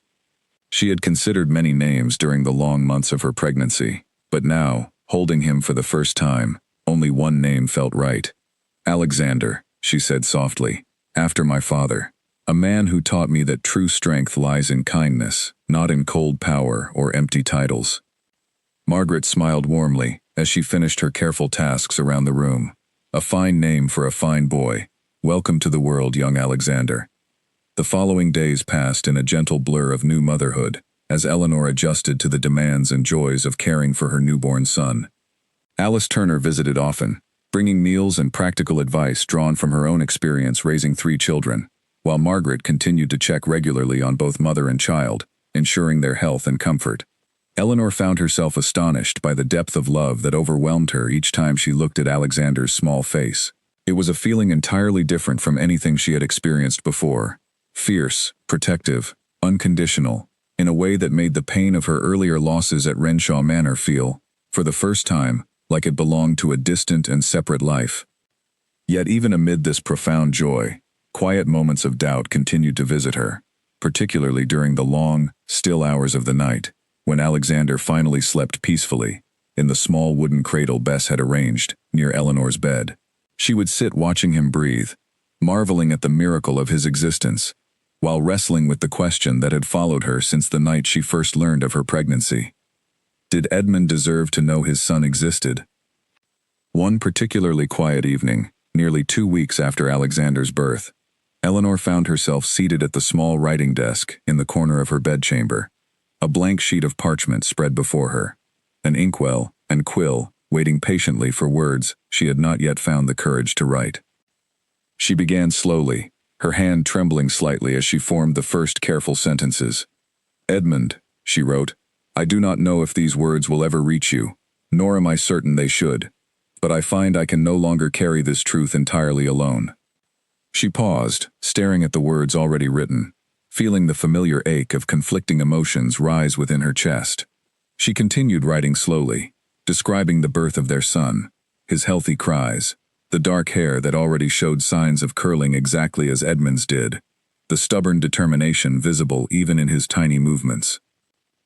She had considered many names during the long months of her pregnancy, but now, holding him for the first time, only one name felt right. "Alexander," she said softly, "after my father. A man who taught me that true strength lies in kindness, not in cold power or empty titles." Margaret smiled warmly as she finished her careful tasks around the room. "A fine name for a fine boy. Welcome to the world, young Alexander." The following days passed in a gentle blur of new motherhood, as Eleanor adjusted to the demands and joys of caring for her newborn son. Alice Turner visited often, bringing meals and practical advice drawn from her own experience raising 3 children, while Margaret continued to check regularly on both mother and child, ensuring their health and comfort. Eleanor found herself astonished by the depth of love that overwhelmed her each time she looked at Alexander's small face. It was a feeling entirely different from anything she had experienced before. Fierce, protective, unconditional, in a way that made the pain of her earlier losses at Renshaw Manor feel, for the first time, like it belonged to a distant and separate life. Yet even amid this profound joy, quiet moments of doubt continued to visit her, particularly during the long, still hours of the night, when Alexander finally slept peacefully, in the small wooden cradle Bess had arranged, near Eleanor's bed. She would sit watching him breathe, marveling at the miracle of his existence, while wrestling with the question that had followed her since the night she first learned of her pregnancy. Did Edmund deserve to know his son existed? One particularly quiet evening, nearly 2 weeks after Alexander's birth, Eleanor found herself seated at the small writing desk in the corner of her bedchamber, a blank sheet of parchment spread before her, an inkwell and quill waiting patiently for words she had not yet found the courage to write. She began slowly, her hand trembling slightly as she formed the first careful sentences. "Edmund," she wrote, "I do not know if these words will ever reach you, nor am I certain they should, but I find I can no longer carry this truth entirely alone." She paused, staring at the words already written, feeling the familiar ache of conflicting emotions rise within her chest. She continued writing slowly, describing the birth of their son, his healthy cries, the dark hair that already showed signs of curling exactly as Edmund's did, the stubborn determination visible even in his tiny movements.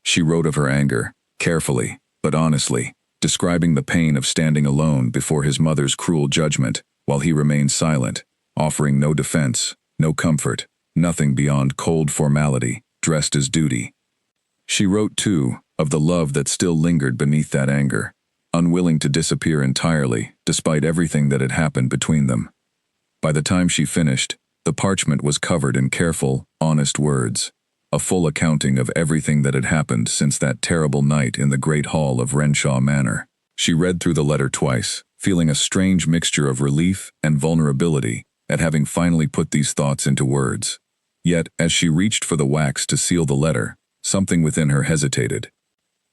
She wrote of her anger, carefully, but honestly, describing the pain of standing alone before his mother's cruel judgment while he remained silent, offering no defense, no comfort, nothing beyond cold formality, dressed as duty. She wrote, too, of the love that still lingered beneath that anger, unwilling to disappear entirely, despite everything that had happened between them. By the time she finished, the parchment was covered in careful, honest words, a full accounting of everything that had happened since that terrible night in the great hall of Renshaw Manor. She read through the letter twice, feeling a strange mixture of relief and vulnerability at having finally put these thoughts into words. Yet, as she reached for the wax to seal the letter, something within her hesitated.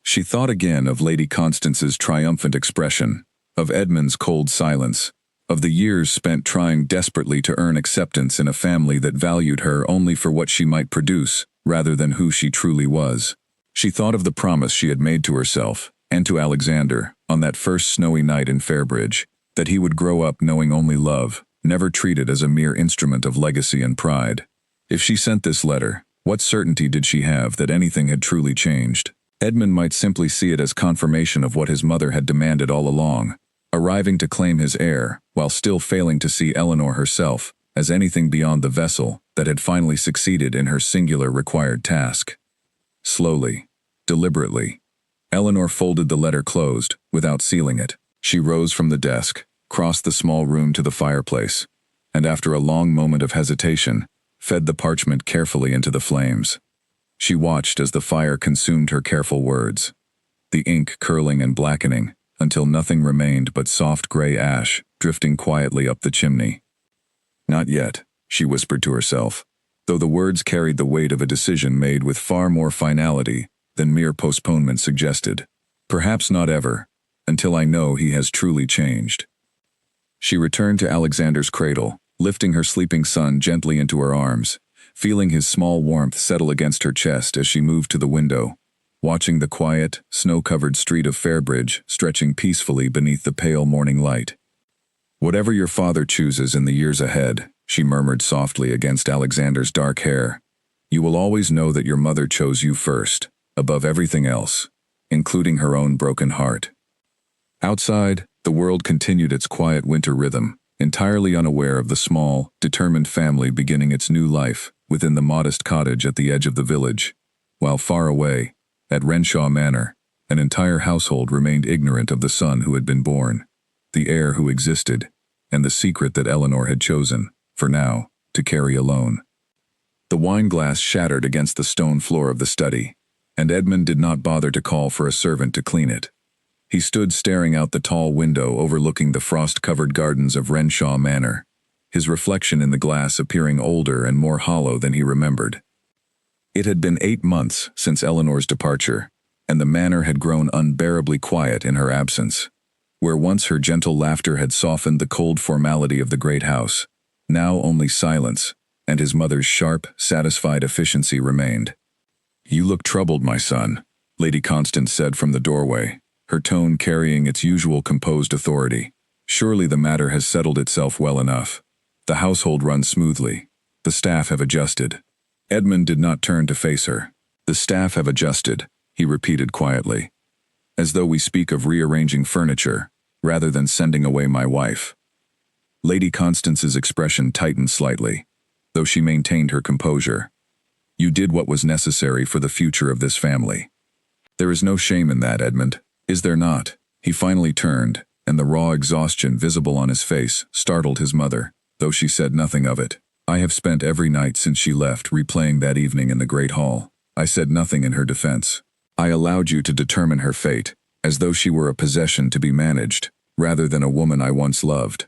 She thought again of Lady Constance's triumphant expression, of Edmund's cold silence, of the years spent trying desperately to earn acceptance in a family that valued her only for what she might produce, rather than who she truly was. She thought of the promise she had made to herself, and to Alexander, on that first snowy night in Fairbridge, that he would grow up knowing only love, never treated as a mere instrument of legacy and pride. If she sent this letter, what certainty did she have that anything had truly changed? Edmund might simply see it as confirmation of what his mother had demanded all along, arriving to claim his heir, while still failing to see Eleanor herself as anything beyond the vessel that had finally succeeded in her singular required task. Slowly, deliberately, Eleanor folded the letter closed, without sealing it. She rose from the desk, crossed the small room to the fireplace, and after a long moment of hesitation, fed the parchment carefully into the flames. She watched as the fire consumed her careful words, the ink curling and blackening, until nothing remained but soft gray ash drifting quietly up the chimney. Not yet, she whispered to herself, though the words carried the weight of a decision made with far more finality than mere postponement suggested. Perhaps not ever, until I know he has truly changed. She returned to Alexander's cradle, lifting her sleeping son gently into her arms, feeling his small warmth settle against her chest as she moved to the window, watching the quiet, snow-covered street of Fairbridge stretching peacefully beneath the pale morning light. "Whatever your father chooses in the years ahead," she murmured softly against Alexander's dark hair, "you will always know that your mother chose you first, above everything else, including her own broken heart." Outside, the world continued its quiet winter rhythm, entirely unaware of the small, determined family beginning its new life within the modest cottage at the edge of the village, while far away, at Renshaw Manor, an entire household remained ignorant of the son who had been born, the heir who existed, and the secret that Eleanor had chosen, for now, to carry alone. The wine glass shattered against the stone floor of the study, and Edmund did not bother to call for a servant to clean it. He stood staring out the tall window overlooking the frost-covered gardens of Renshaw Manor, his reflection in the glass appearing older and more hollow than he remembered. It had been 8 months since Eleanor's departure, and the manor had grown unbearably quiet in her absence. Where once her gentle laughter had softened the cold formality of the great house, now only silence, and his mother's sharp, satisfied efficiency remained. "You look troubled, my son," Lady Constance said from the doorway, her tone carrying its usual composed authority. "Surely the matter has settled itself well enough. The household runs smoothly. The staff have adjusted." Edmund did not turn to face her. "The staff have adjusted," he repeated quietly, "as though we speak of rearranging furniture, rather than sending away my wife." Lady Constance's expression tightened slightly, though she maintained her composure. "You did what was necessary for the future of this family. There is no shame in that, Edmund, is there not?" He finally turned, and the raw exhaustion visible on his face startled his mother, though she said nothing of it. "I have spent every night since she left replaying that evening in the great hall." I said nothing in her defense. "I allowed you to determine her fate, as though she were a possession to be managed, rather than a woman I once loved."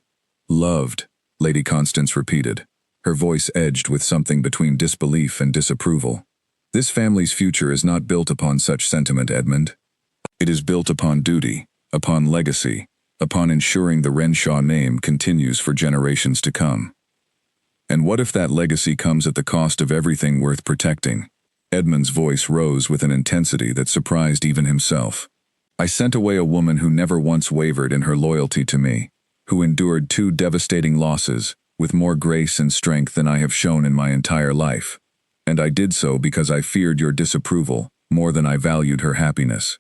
"Loved," Lady Constance repeated, her voice edged with something between disbelief and disapproval. "This family's future is not built upon such sentiment, Edmund. It is built upon duty, upon legacy, upon ensuring the Renshaw name continues for generations to come. And what if that legacy comes at the cost of everything worth protecting?" Edmund's voice rose with an intensity that surprised even himself. "I sent away a woman who never once wavered in her loyalty to me, who endured 2 devastating losses with more grace and strength than I have shown in my entire life. And I did so because I feared your disapproval more than I valued her happiness."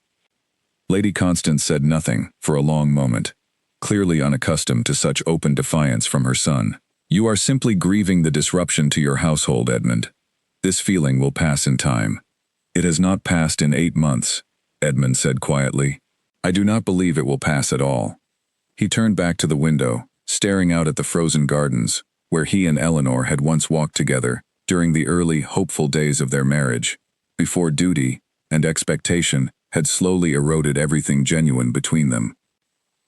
Lady Constance said nothing for a long moment, clearly unaccustomed to such open defiance from her son. "You are simply grieving the disruption to your household, Edmund. This feeling will pass in time." "It has not passed in 8 months," Edmund said quietly. "I do not believe it will pass at all." He turned back to the window, staring out at the frozen gardens, where he and Eleanor had once walked together during the early, hopeful days of their marriage, before duty and expectation had slowly eroded everything genuine between them.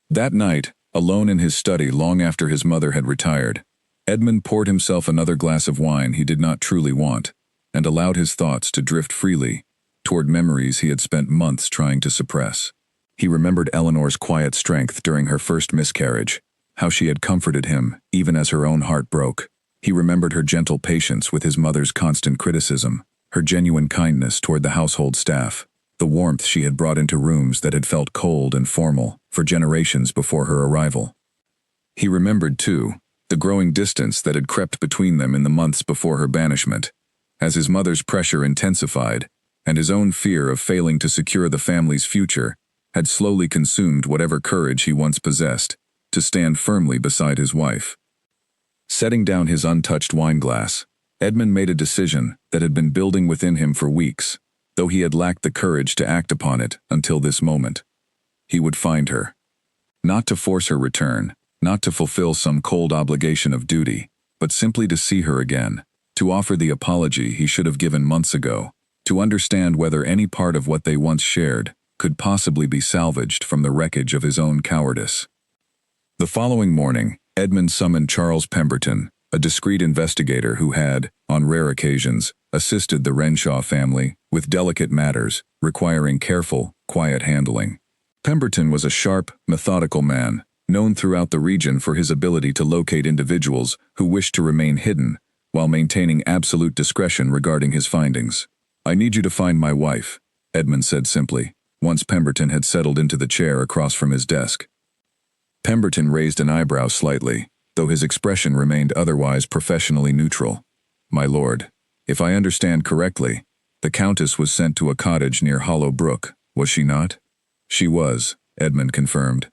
That night, alone in his study long after his mother had retired, Edmund poured himself another glass of wine he did not truly want, and allowed his thoughts to drift freely toward memories he had spent months trying to suppress. He remembered Eleanor's quiet strength during her first miscarriage, how she had comforted him even as her own heart broke. He remembered her gentle patience with his mother's constant criticism, her genuine kindness toward the household staff, the warmth she had brought into rooms that had felt cold and formal for generations before her arrival. He remembered, too, the growing distance that had crept between them in the months before her banishment, as his mother's pressure intensified, and his own fear of failing to secure the family's future had slowly consumed whatever courage he once possessed to stand firmly beside his wife. Setting down his untouched wineglass, Edmund made a decision that had been building within him for weeks, though he had lacked the courage to act upon it until this moment. He would find her. Not to force her return, not to fulfill some cold obligation of duty, but simply to see her again, to offer the apology he should have given months ago, to understand whether any part of what they once shared could possibly be salvaged from the wreckage of his own cowardice. The following morning, Edmund summoned Charles Pemberton, a discreet investigator who had, on rare occasions, assisted the Renshaw family with delicate matters requiring careful, quiet handling. Pemberton was a sharp, methodical man, known throughout the region for his ability to locate individuals who wished to remain hidden, while maintaining absolute discretion regarding his findings. "I need you to find my wife," Edmund said simply, once Pemberton had settled into the chair across from his desk. Pemberton raised an eyebrow slightly, though his expression remained otherwise professionally neutral. "My lord, if I understand correctly, the Countess was sent to a cottage near Hollow Brook, was she not?" "She was," Edmund confirmed.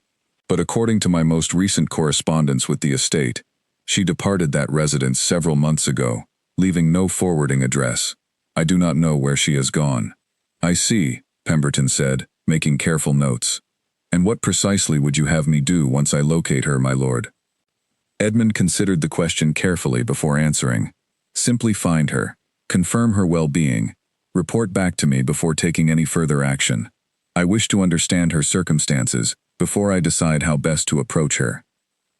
"But according to my most recent correspondence with the estate, she departed that residence several months ago, leaving no forwarding address. I do not know where she has gone." "I see," Pemberton said, making careful notes. "And what precisely would you have me do once I locate her, my lord?" Edmund considered the question carefully before answering. "Simply find her, confirm her well-being, report back to me before taking any further action. I wish to understand her circumstances before I decide how best to approach her."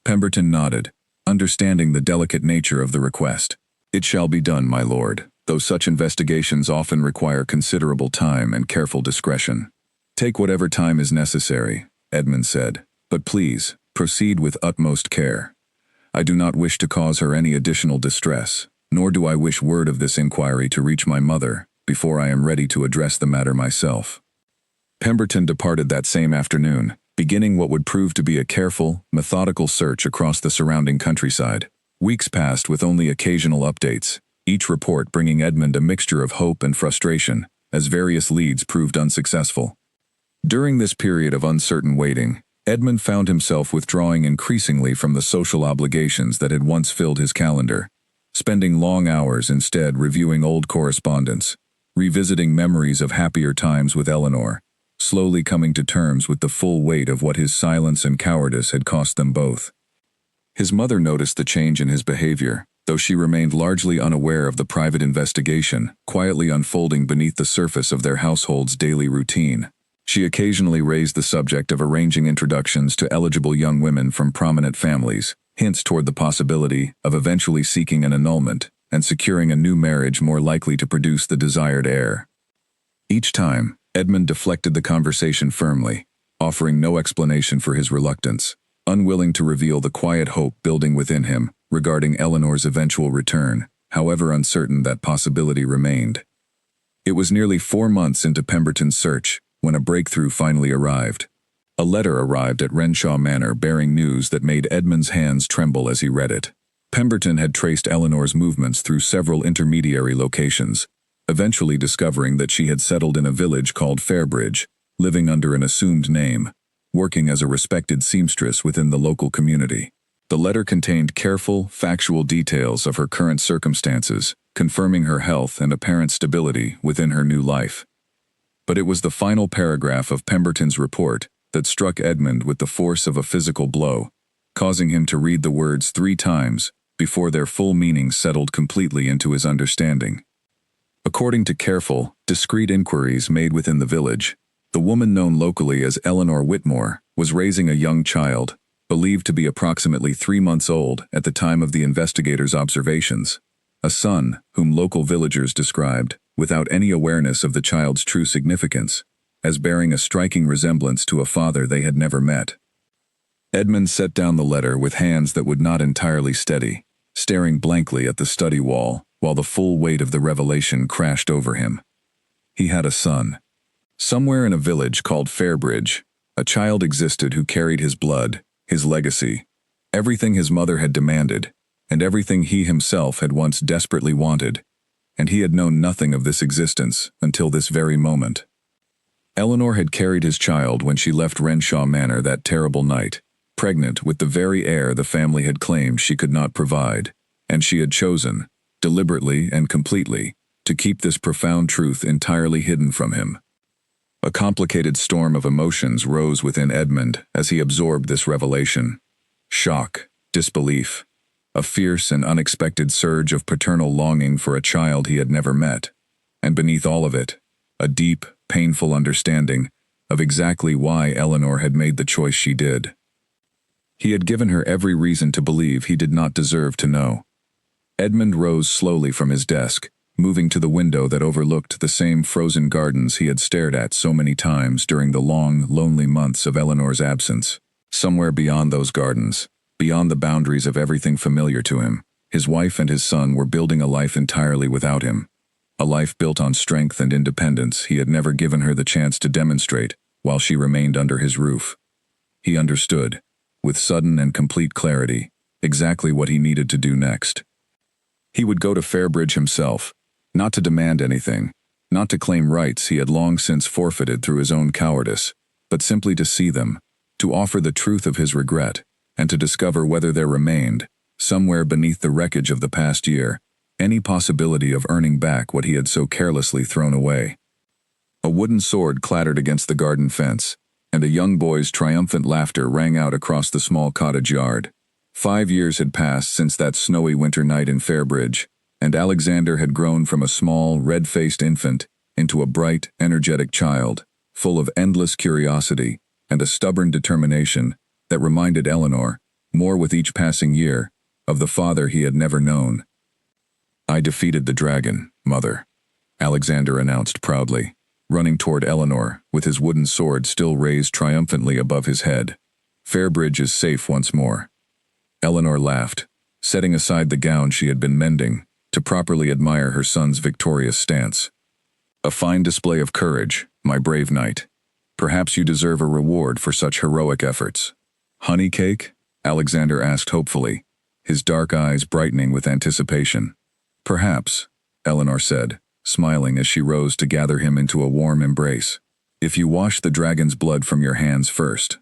Pemberton nodded, understanding the delicate nature of the request. "It shall be done, my lord, though such investigations often require considerable time and careful discretion." "Take whatever time is necessary," Edmund said, "but please, proceed with utmost care. I do not wish to cause her any additional distress, nor do I wish word of this inquiry to reach my mother before I am ready to address the matter myself." Pemberton departed that same afternoon, beginning what would prove to be a careful, methodical search across the surrounding countryside. Weeks passed with only occasional updates, each report bringing Edmund a mixture of hope and frustration, as various leads proved unsuccessful. During this period of uncertain waiting, Edmund found himself withdrawing increasingly from the social obligations that had once filled his calendar, spending long hours instead reviewing old correspondence, revisiting memories of happier times with Eleanor, slowly coming to terms with the full weight of what his silence and cowardice had cost them both. His mother noticed the change in his behavior, though she remained largely unaware of the private investigation quietly unfolding beneath the surface of their household's daily routine. She occasionally raised the subject of arranging introductions to eligible young women from prominent families, hints toward the possibility of eventually seeking an annulment and securing a new marriage more likely to produce the desired heir. Each time, Edmund deflected the conversation firmly, offering no explanation for his reluctance, unwilling to reveal the quiet hope building within him regarding Eleanor's eventual return, however uncertain that possibility remained. It was nearly 4 months into Pemberton's search when a breakthrough finally arrived. A letter arrived at Renshaw Manor bearing news that made Edmund's hands tremble as he read it. Pemberton had traced Eleanor's movements through several intermediary locations, eventually discovering that she had settled in a village called Fairbridge, living under an assumed name, working as a respected seamstress within the local community. The letter contained careful, factual details of her current circumstances, confirming her health and apparent stability within her new life. But it was the final paragraph of Pemberton's report that struck Edmund with the force of a physical blow, causing him to read the words 3 times before their full meaning settled completely into his understanding. According to careful, discreet inquiries made within the village, the woman known locally as Eleanor Whitmore was raising a young child, believed to be approximately 3 months old at the time of the investigators' observations, a son whom local villagers described, without any awareness of the child's true significance, as bearing a striking resemblance to a father they had never met. Edmund set down the letter with hands that would not entirely steady, staring blankly at the study wall while the full weight of the revelation crashed over him. He had a son. Somewhere in a village called Fairbridge, a child existed who carried his blood, his legacy, everything his mother had demanded, and everything he himself had once desperately wanted, and he had known nothing of this existence until this very moment. Eleanor had carried his child when she left Renshaw Manor that terrible night, pregnant with the very heir the family had claimed she could not provide, and she had chosen, deliberately and completely, to keep this profound truth entirely hidden from him. A complicated storm of emotions rose within Edmund as he absorbed this revelation. Shock, disbelief, a fierce and unexpected surge of paternal longing for a child he had never met, and beneath all of it, a deep, painful understanding of exactly why Eleanor had made the choice she did. He had given her every reason to believe he did not deserve to know. Edmund rose slowly from his desk, moving to the window that overlooked the same frozen gardens he had stared at so many times during the long, lonely months of Eleanor's absence. Somewhere beyond those gardens, beyond the boundaries of everything familiar to him, his wife and his son were building a life entirely without him. A life built on strength and independence he had never given her the chance to demonstrate while she remained under his roof. He understood, with sudden and complete clarity, exactly what he needed to do next. He would go to Fairbridge himself, not to demand anything, not to claim rights he had long since forfeited through his own cowardice, but simply to see them, to offer the truth of his regret, and to discover whether there remained, somewhere beneath the wreckage of the past year, any possibility of earning back what he had so carelessly thrown away. A wooden sword clattered against the garden fence, and a young boy's triumphant laughter rang out across the small cottage yard. 5 years had passed since that snowy winter night in Fairbridge, and Alexander had grown from a small, red-faced infant into a bright, energetic child, full of endless curiosity and a stubborn determination that reminded Eleanor, more with each passing year, of the father he had never known. "I defeated the dragon, Mother," Alexander announced proudly, running toward Eleanor with his wooden sword still raised triumphantly above his head. "Fairbridge is safe once more." Eleanor laughed, setting aside the gown she had been mending to properly admire her son's victorious stance. "A fine display of courage, my brave knight. Perhaps you deserve a reward for such heroic efforts." "Honey cake?" Alexander asked hopefully, his dark eyes brightening with anticipation. "Perhaps," Eleanor said, smiling as she rose to gather him into a warm embrace. "If you wash the dragon's blood from your hands first."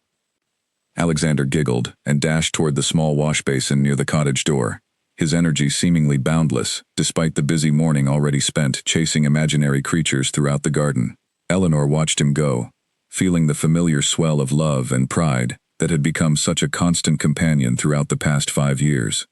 Alexander giggled and dashed toward the small wash basin near the cottage door, his energy seemingly boundless, despite the busy morning already spent chasing imaginary creatures throughout the garden. Eleanor watched him go, feeling the familiar swell of love and pride that had become such a constant companion throughout the past 5 years.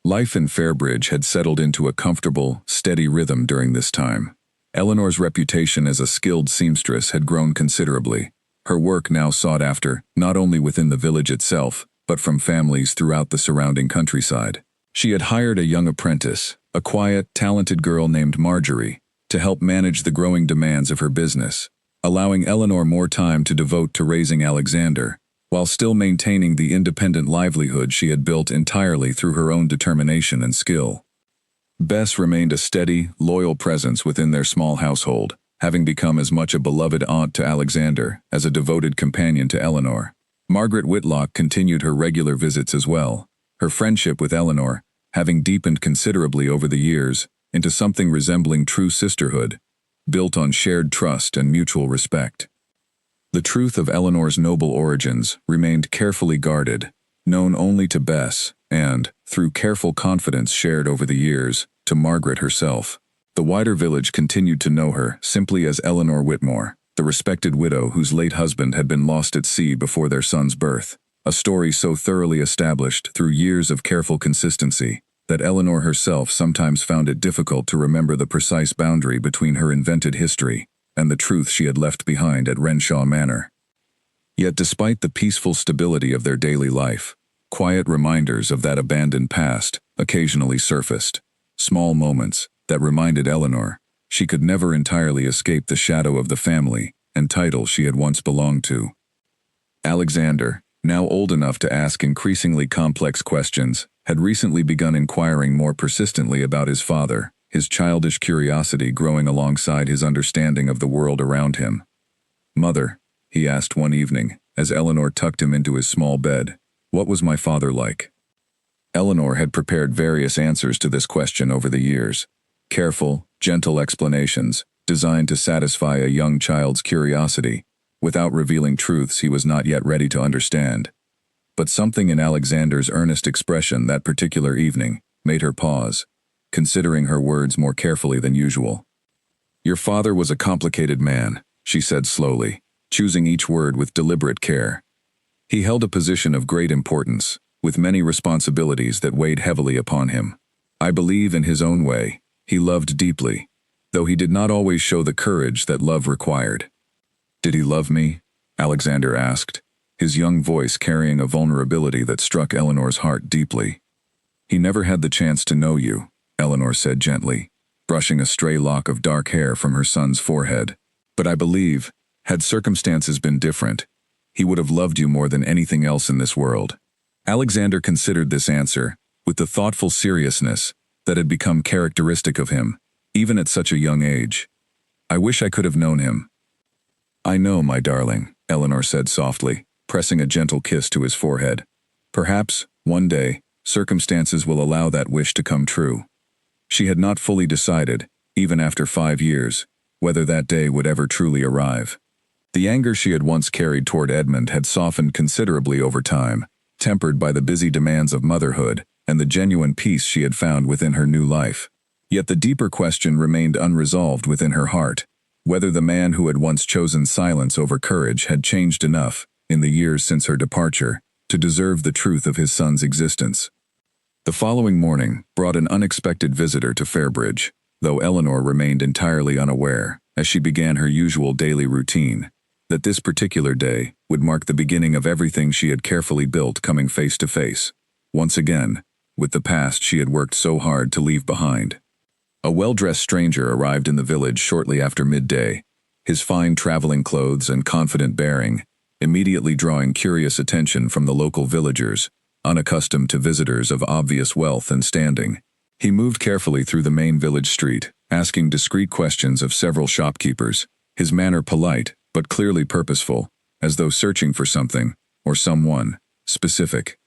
Life in Fairbridge had settled into a comfortable, steady rhythm during this time. Eleanor's reputation as a skilled seamstress had grown considerably, her work now sought after not only within the village itself, but from families throughout the surrounding countryside. She had hired a young apprentice, a quiet, talented girl named Marjorie, to help manage the growing demands of her business, allowing Eleanor more time to devote to raising Alexander, while still maintaining the independent livelihood she had built entirely through her own determination and skill. Bess remained a steady, loyal presence within their small household, having become as much a beloved aunt to Alexander as a devoted companion to Eleanor. Margaret Whitlock continued her regular visits as well, her friendship with Eleanor having deepened considerably over the years into something resembling true sisterhood, built on shared trust and mutual respect. The truth of Eleanor's noble origins remained carefully guarded, known only to Bess and, through careful confidence shared over the years, to Margaret herself. The wider village continued to know her simply as Eleanor Whitmore, the respected widow whose late husband had been lost at sea before their son's birth, a story so thoroughly established through years of careful consistency that Eleanor herself sometimes found it difficult to remember the precise boundary between her invented history and the truth she had left behind at Renshaw Manor. Yet despite the peaceful stability of their daily life, quiet reminders of that abandoned past occasionally surfaced, small moments that reminded Eleanor she could never entirely escape the shadow of the family and title she had once belonged to. Alexander, now old enough to ask increasingly complex questions, had recently begun inquiring more persistently about his father, his childish curiosity growing alongside his understanding of the world around him. "Mother," he asked one evening, as Eleanor tucked him into his small bed, "what was my father like?" Eleanor had prepared various answers to this question over the years, careful, gentle explanations designed to satisfy a young child's curiosity, without revealing truths he was not yet ready to understand. But something in Alexander's earnest expression that particular evening made her pause, considering her words more carefully than usual. "Your father was a complicated man," she said slowly, choosing each word with deliberate care. "He held a position of great importance, with many responsibilities that weighed heavily upon him. I believe in his own way, he loved deeply, though he did not always show the courage that love required." "Did he love me?" Alexander asked, his young voice carrying a vulnerability that struck Eleanor's heart deeply. "He never had the chance to know you," Eleanor said gently, brushing a stray lock of dark hair from her son's forehead. "But I believe, had circumstances been different, he would have loved you more than anything else in this world." Alexander considered this answer with the thoughtful seriousness that had become characteristic of him, even at such a young age. "I wish I could have known him." "I know, my darling," Eleanor said softly, pressing a gentle kiss to his forehead. "Perhaps, one day, circumstances will allow that wish to come true." She had not fully decided, even after 5 years, whether that day would ever truly arrive. The anger she had once carried toward Edmund had softened considerably over time, tempered by the busy demands of motherhood and the genuine peace she had found within her new life. Yet the deeper question remained unresolved within her heart, whether the man who had once chosen silence over courage had changed enough, in the years since her departure, to deserve the truth of his son's existence. The following morning brought an unexpected visitor to Fairbridge, though Eleanor remained entirely unaware, as she began her usual daily routine, that this particular day would mark the beginning of everything she had carefully built coming face to face, once again, with the past she had worked so hard to leave behind. A well-dressed stranger arrived in the village shortly after midday, his fine traveling clothes and confident bearing immediately drawing curious attention from the local villagers, unaccustomed to visitors of obvious wealth and standing. He moved carefully through the main village street, asking discreet questions of several shopkeepers, his manner polite but clearly purposeful, as though searching for something, or someone, specific.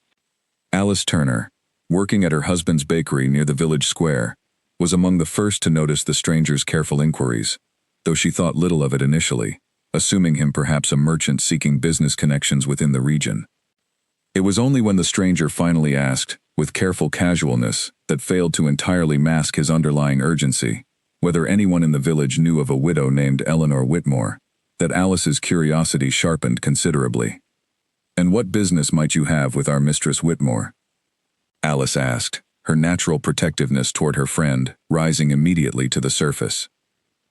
Alice Turner, working at her husband's bakery near the village square, was among the first to notice the stranger's careful inquiries, though she thought little of it initially, assuming him perhaps a merchant seeking business connections within the region. It was only when the stranger finally asked, with careful casualness that failed to entirely mask his underlying urgency, whether anyone in the village knew of a widow named Eleanor Whitmore, that Alice's curiosity sharpened considerably. "And what business might you have with our Mistress Whitmore?" Alice asked, her natural protectiveness toward her friend rising immediately to the surface.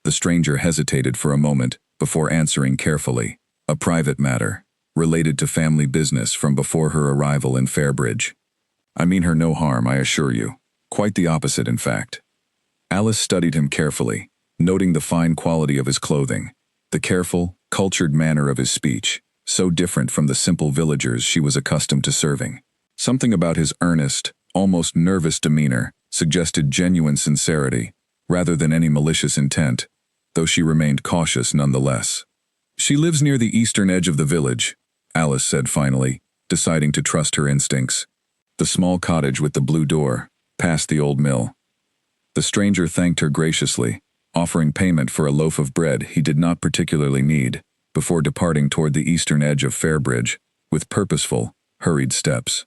The stranger hesitated for a moment before answering carefully, "A private matter, related to family business from before her arrival in Fairbridge. I mean her no harm, I assure you. Quite the opposite, in fact." Alice studied him carefully, noting the fine quality of his clothing, the careful, cultured manner of his speech, so different from the simple villagers she was accustomed to serving. Something about his earnest, almost nervous demeanor suggested genuine sincerity, rather than any malicious intent, though she remained cautious nonetheless. "She lives near the eastern edge of the village," Alice said finally, deciding to trust her instincts. "The small cottage with the blue door, past the old mill." The stranger thanked her graciously, offering payment for a loaf of bread he did not particularly need, before departing toward the eastern edge of Fairbridge, with purposeful, hurried steps.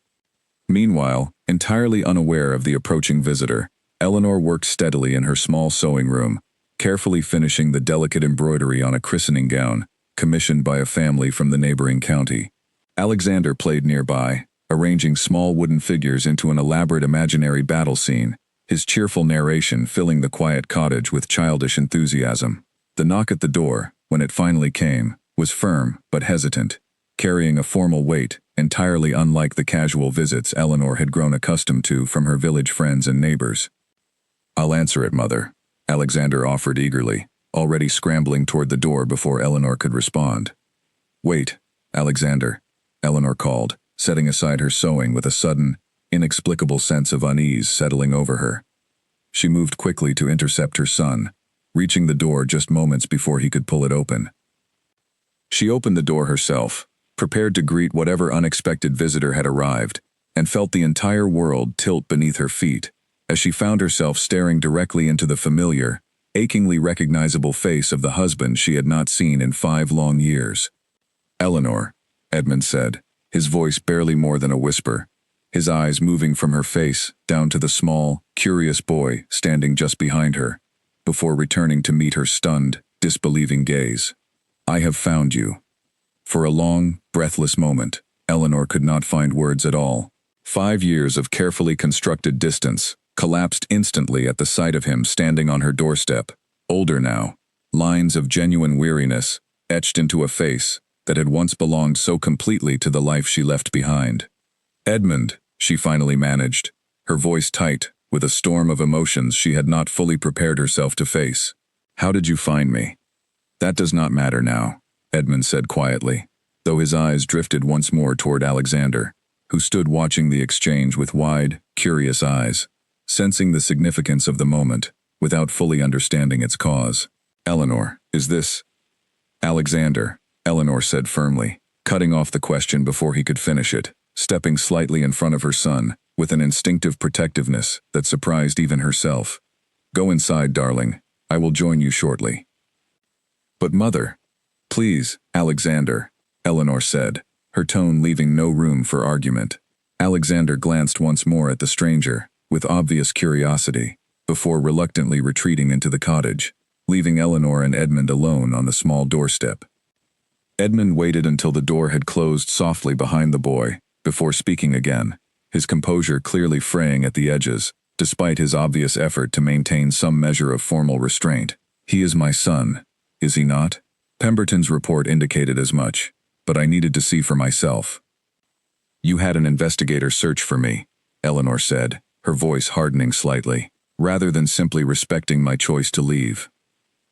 Meanwhile, entirely unaware of the approaching visitor, Eleanor worked steadily in her small sewing room, carefully finishing the delicate embroidery on a christening gown, commissioned by a family from the neighboring county. Alexander played nearby, arranging small wooden figures into an elaborate imaginary battle scene, his cheerful narration filling the quiet cottage with childish enthusiasm. The knock at the door, when it finally came, was firm but hesitant, carrying a formal weight entirely unlike the casual visits Eleanor had grown accustomed to from her village friends and neighbors. "I'll answer it, Mother," Alexander offered eagerly, already scrambling toward the door before Eleanor could respond. "Wait, Alexander," Eleanor called, setting aside her sewing with a sudden, inexplicable sense of unease settling over her. She moved quickly to intercept her son, reaching the door just moments before he could pull it open. She opened the door herself, prepared to greet whatever unexpected visitor had arrived, and felt the entire world tilt beneath her feet, as she found herself staring directly into the familiar, achingly recognizable face of the husband she had not seen in 5 long years. "Eleanor," Edmund said, his voice barely more than a whisper, his eyes moving from her face down to the small, curious boy standing just behind her, before returning to meet her stunned, disbelieving gaze. "I have found you." For a long, breathless moment, Eleanor could not find words at all. 5 years of carefully constructed distance collapsed instantly at the sight of him standing on her doorstep, older now, lines of genuine weariness etched into a face that had once belonged so completely to the life she left behind. "Edmund," she finally managed, her voice tight with a storm of emotions she had not fully prepared herself to face. "How did you find me?" "That does not matter now," Edmund said quietly, though his eyes drifted once more toward Alexander, who stood watching the exchange with wide, curious eyes, sensing the significance of the moment without fully understanding its cause. "Eleanor, is this—" "Alexander," Eleanor said firmly, cutting off the question before he could finish it, stepping slightly in front of her son with an instinctive protectiveness that surprised even herself. "Go inside, darling. I will join you shortly." "But mother—" "Please, Alexander," Eleanor said, her tone leaving no room for argument. Alexander glanced once more at the stranger, with obvious curiosity, before reluctantly retreating into the cottage, leaving Eleanor and Edmund alone on the small doorstep. Edmund waited until the door had closed softly behind the boy, before speaking again, his composure clearly fraying at the edges, despite his obvious effort to maintain some measure of formal restraint. "He is my son, is he not? Pemberton's report indicated as much, but I needed to see for myself." "You had an investigator search for me," Eleanor said, her voice hardening slightly, "rather than simply respecting my choice to leave.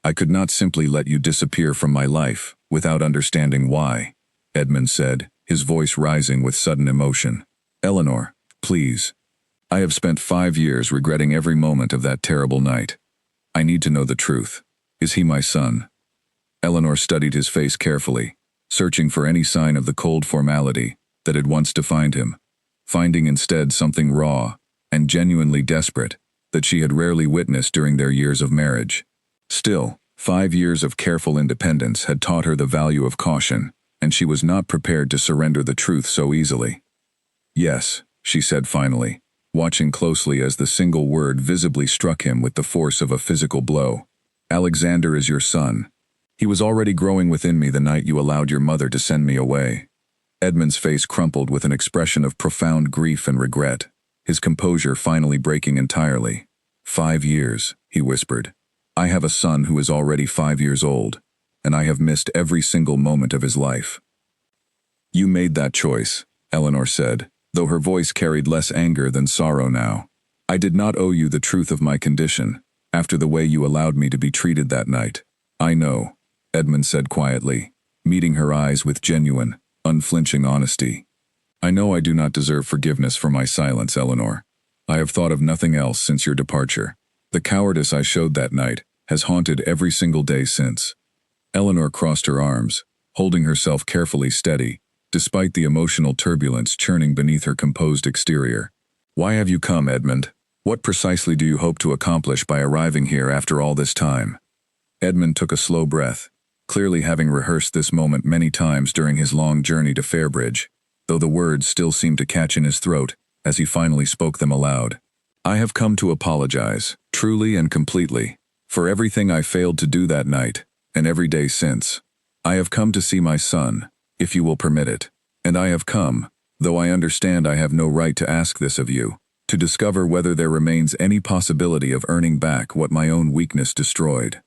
I could not simply let you disappear from my life without understanding why," Edmund said, his voice rising with sudden emotion. "Eleanor, please. I have spent 5 years regretting every moment of that terrible night. I need to know the truth. Is he my son?" Eleanor studied his face carefully, searching for any sign of the cold formality that had once defined him, finding instead something raw and genuinely desperate that she had rarely witnessed during their years of marriage. Still, 5 years of careful independence had taught her the value of caution, and she was not prepared to surrender the truth so easily. "Yes," she said finally, watching closely as the single word visibly struck him with the force of a physical blow. "Alexander is your son. He was already growing within me the night you allowed your mother to send me away." Edmund's face crumpled with an expression of profound grief and regret, his composure finally breaking entirely. 5 years, he whispered. "I have a son who is already 5 years old, and I have missed every single moment of his life." "You made that choice," Eleanor said, though her voice carried less anger than sorrow now. "I did not owe you the truth of my condition, after the way you allowed me to be treated that night." "I know," Edmund said quietly, meeting her eyes with genuine, unflinching honesty. "I know I do not deserve forgiveness for my silence, Eleanor. I have thought of nothing else since your departure. The cowardice I showed that night has haunted every single day since." Eleanor crossed her arms, holding herself carefully steady, despite the emotional turbulence churning beneath her composed exterior. "Why have you come, Edmund? What precisely do you hope to accomplish by arriving here after all this time?" Edmund took a slow breath, clearly having rehearsed this moment many times during his long journey to Fairbridge, though the words still seemed to catch in his throat as he finally spoke them aloud. "I have come to apologize, truly and completely, for everything I failed to do that night, and every day since. I have come to see my son, if you will permit it. And I have come, though I understand I have no right to ask this of you, to discover whether there remains any possibility of earning back what my own weakness destroyed."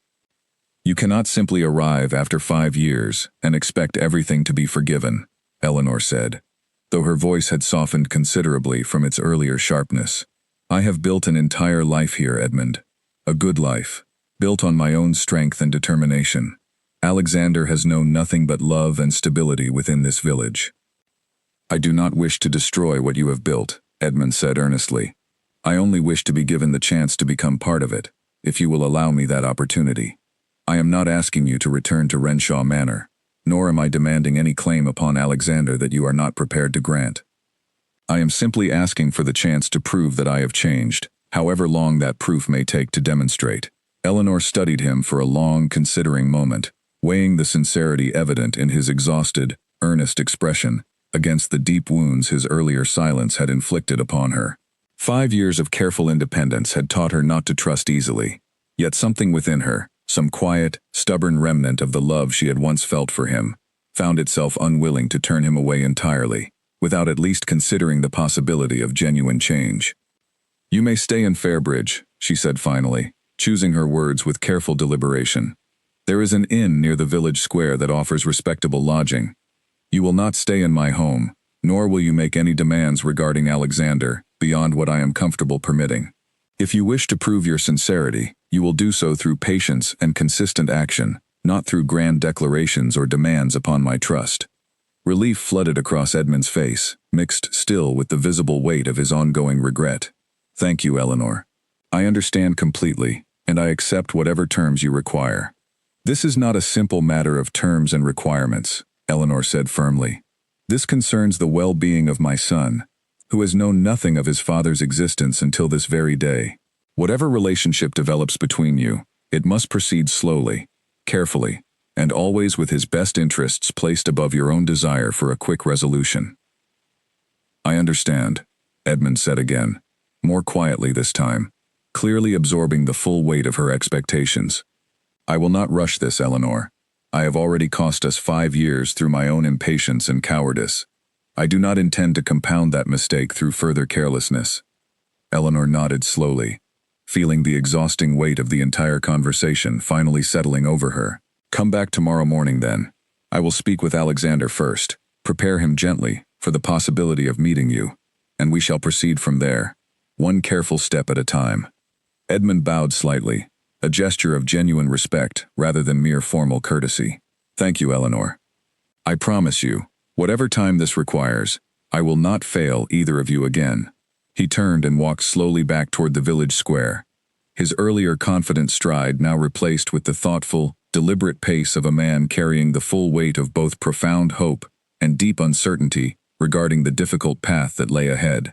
"You cannot simply arrive after 5 years and expect everything to be forgiven," Eleanor said, though her voice had softened considerably from its earlier sharpness. "I have built an entire life here, Edmund. A good life, built on my own strength and determination. Alexander has known nothing but love and stability within this village." "I do not wish to destroy what you have built," Edmund said earnestly. "I only wish to be given the chance to become part of it, if you will allow me that opportunity. I am not asking you to return to Renshaw Manor, nor am I demanding any claim upon Alexander that you are not prepared to grant. I am simply asking for the chance to prove that I have changed, however long that proof may take to demonstrate." Eleanor studied him for a long, considering moment, weighing the sincerity evident in his exhausted, earnest expression, against the deep wounds his earlier silence had inflicted upon her. 5 years of careful independence had taught her not to trust easily, yet something within her, some quiet, stubborn remnant of the love she had once felt for him, found itself unwilling to turn him away entirely, without at least considering the possibility of genuine change. "You may stay in Fairbridge," she said finally, choosing her words with careful deliberation. "There is an inn near the village square that offers respectable lodging. You will not stay in my home, nor will you make any demands regarding Alexander beyond what I am comfortable permitting. If you wish to prove your sincerity, you will do so through patience and consistent action, not through grand declarations or demands upon my trust." Relief flooded across Edmund's face, mixed still with the visible weight of his ongoing regret. "Thank you, Eleanor. I understand completely, and I accept whatever terms you require." "This is not a simple matter of terms and requirements," Eleanor said firmly. "This concerns the well-being of my son, who has known nothing of his father's existence until this very day. Whatever relationship develops between you, it must proceed slowly, carefully, and always with his best interests placed above your own desire for a quick resolution." "I understand," Edmund said again, more quietly this time, clearly absorbing the full weight of her expectations. "I will not rush this, Eleanor. I have already cost us 5 years through my own impatience and cowardice. I do not intend to compound that mistake through further carelessness." Eleanor nodded slowly, feeling the exhausting weight of the entire conversation finally settling over her. "Come back tomorrow morning then. I will speak with Alexander first, prepare him gently for the possibility of meeting you, and we shall proceed from there, one careful step at a time." Edmund bowed slightly, a gesture of genuine respect rather than mere formal courtesy. "Thank you, Eleanor. I promise you, whatever time this requires, I will not fail either of you again." He turned and walked slowly back toward the village square, his earlier confident stride now replaced with the thoughtful, deliberate pace of a man carrying the full weight of both profound hope and deep uncertainty regarding the difficult path that lay ahead.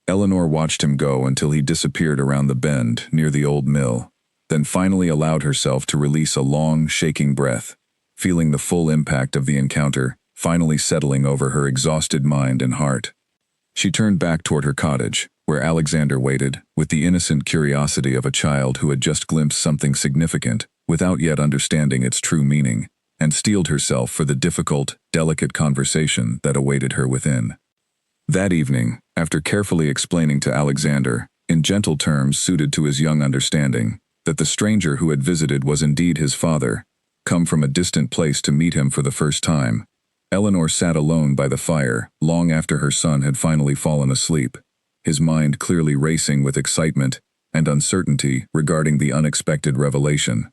Eleanor watched him go until he disappeared around the bend near the old mill, then finally allowed herself to release a long, shaking breath, feeling the full impact of the encounter finally settling over her exhausted mind and heart. She turned back toward her cottage, where Alexander waited, with the innocent curiosity of a child who had just glimpsed something significant, without yet understanding its true meaning, and steeled herself for the difficult, delicate conversation that awaited her within. That evening, after carefully explaining to Alexander, in gentle terms suited to his young understanding, that the stranger who had visited was indeed his father, come from a distant place to meet him for the first time, Eleanor sat alone by the fire long after her son had finally fallen asleep, his mind clearly racing with excitement and uncertainty regarding the unexpected revelation.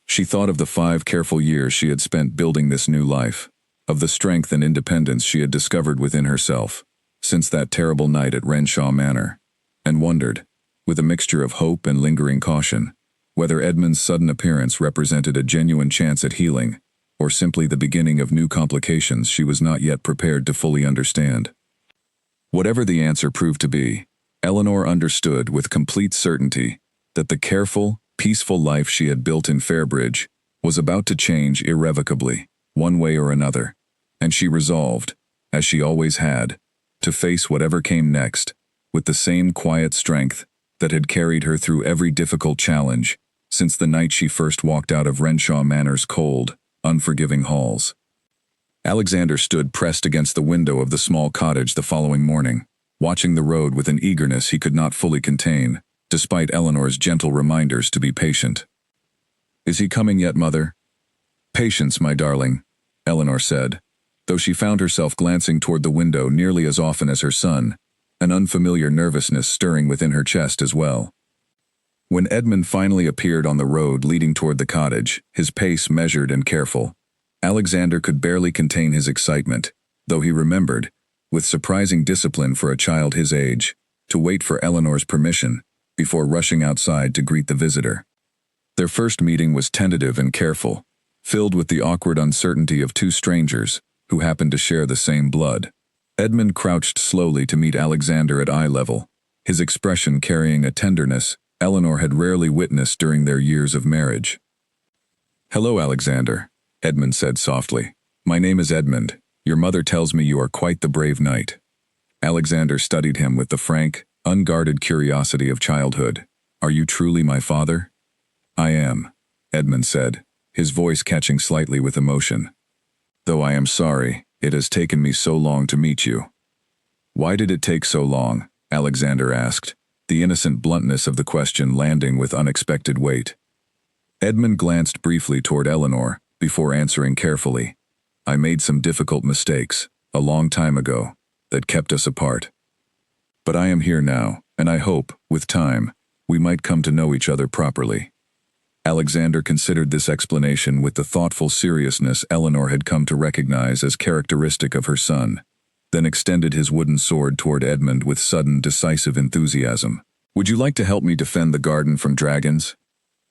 She thought of the 5 careful years she had spent building this new life, of the strength and independence she had discovered within herself since that terrible night at Renshaw Manor, and wondered, with a mixture of hope and lingering caution, whether Edmund's sudden appearance represented a genuine chance at healing, or simply the beginning of new complications she was not yet prepared to fully understand. Whatever the answer proved to be, Eleanor understood with complete certainty that the careful, peaceful life she had built in Fairbridge was about to change irrevocably, one way or another, and she resolved, as she always had, to face whatever came next, with the same quiet strength that had carried her through every difficult challenge since the night she first walked out of Renshaw Manor's cold, unforgiving halls. Alexander stood pressed against the window of the small cottage the following morning, watching the road with an eagerness he could not fully contain, despite Eleanor's gentle reminders to be patient. "Is he coming yet, Mother?" "Patience, my darling," Eleanor said, though she found herself glancing toward the window nearly as often as her son, an unfamiliar nervousness stirring within her chest as well. When Edmund finally appeared on the road leading toward the cottage, his pace measured and careful, Alexander could barely contain his excitement, though he remembered, with surprising discipline for a child his age, to wait for Eleanor's permission before rushing outside to greet the visitor. Their first meeting was tentative and careful, filled with the awkward uncertainty of 2 strangers who happened to share the same blood. Edmund crouched slowly to meet Alexander at eye level, his expression carrying a tenderness Eleanor had rarely witnessed during their years of marriage. "Hello, Alexander," Edmund said softly. "My name is Edmund, Your mother tells me you are quite the brave knight. Alexander studied him with the frank, unguarded curiosity of childhood. Are you truly my father? I am, Edmund said, his voice catching slightly with emotion. Though I am sorry, it has taken me so long to meet you. Why did it take so long? Alexander asked, the innocent bluntness of the question landing with unexpected weight. Edmund glanced briefly toward Eleanor, before answering carefully. I made some difficult mistakes, a long time ago, that kept us apart. But I am here now, and I hope, with time, we might come to know each other properly. Alexander considered this explanation with the thoughtful seriousness Eleanor had come to recognize as characteristic of her son, then extended his wooden sword toward Edmund with sudden, decisive enthusiasm. Would you like to help me defend the garden from dragons?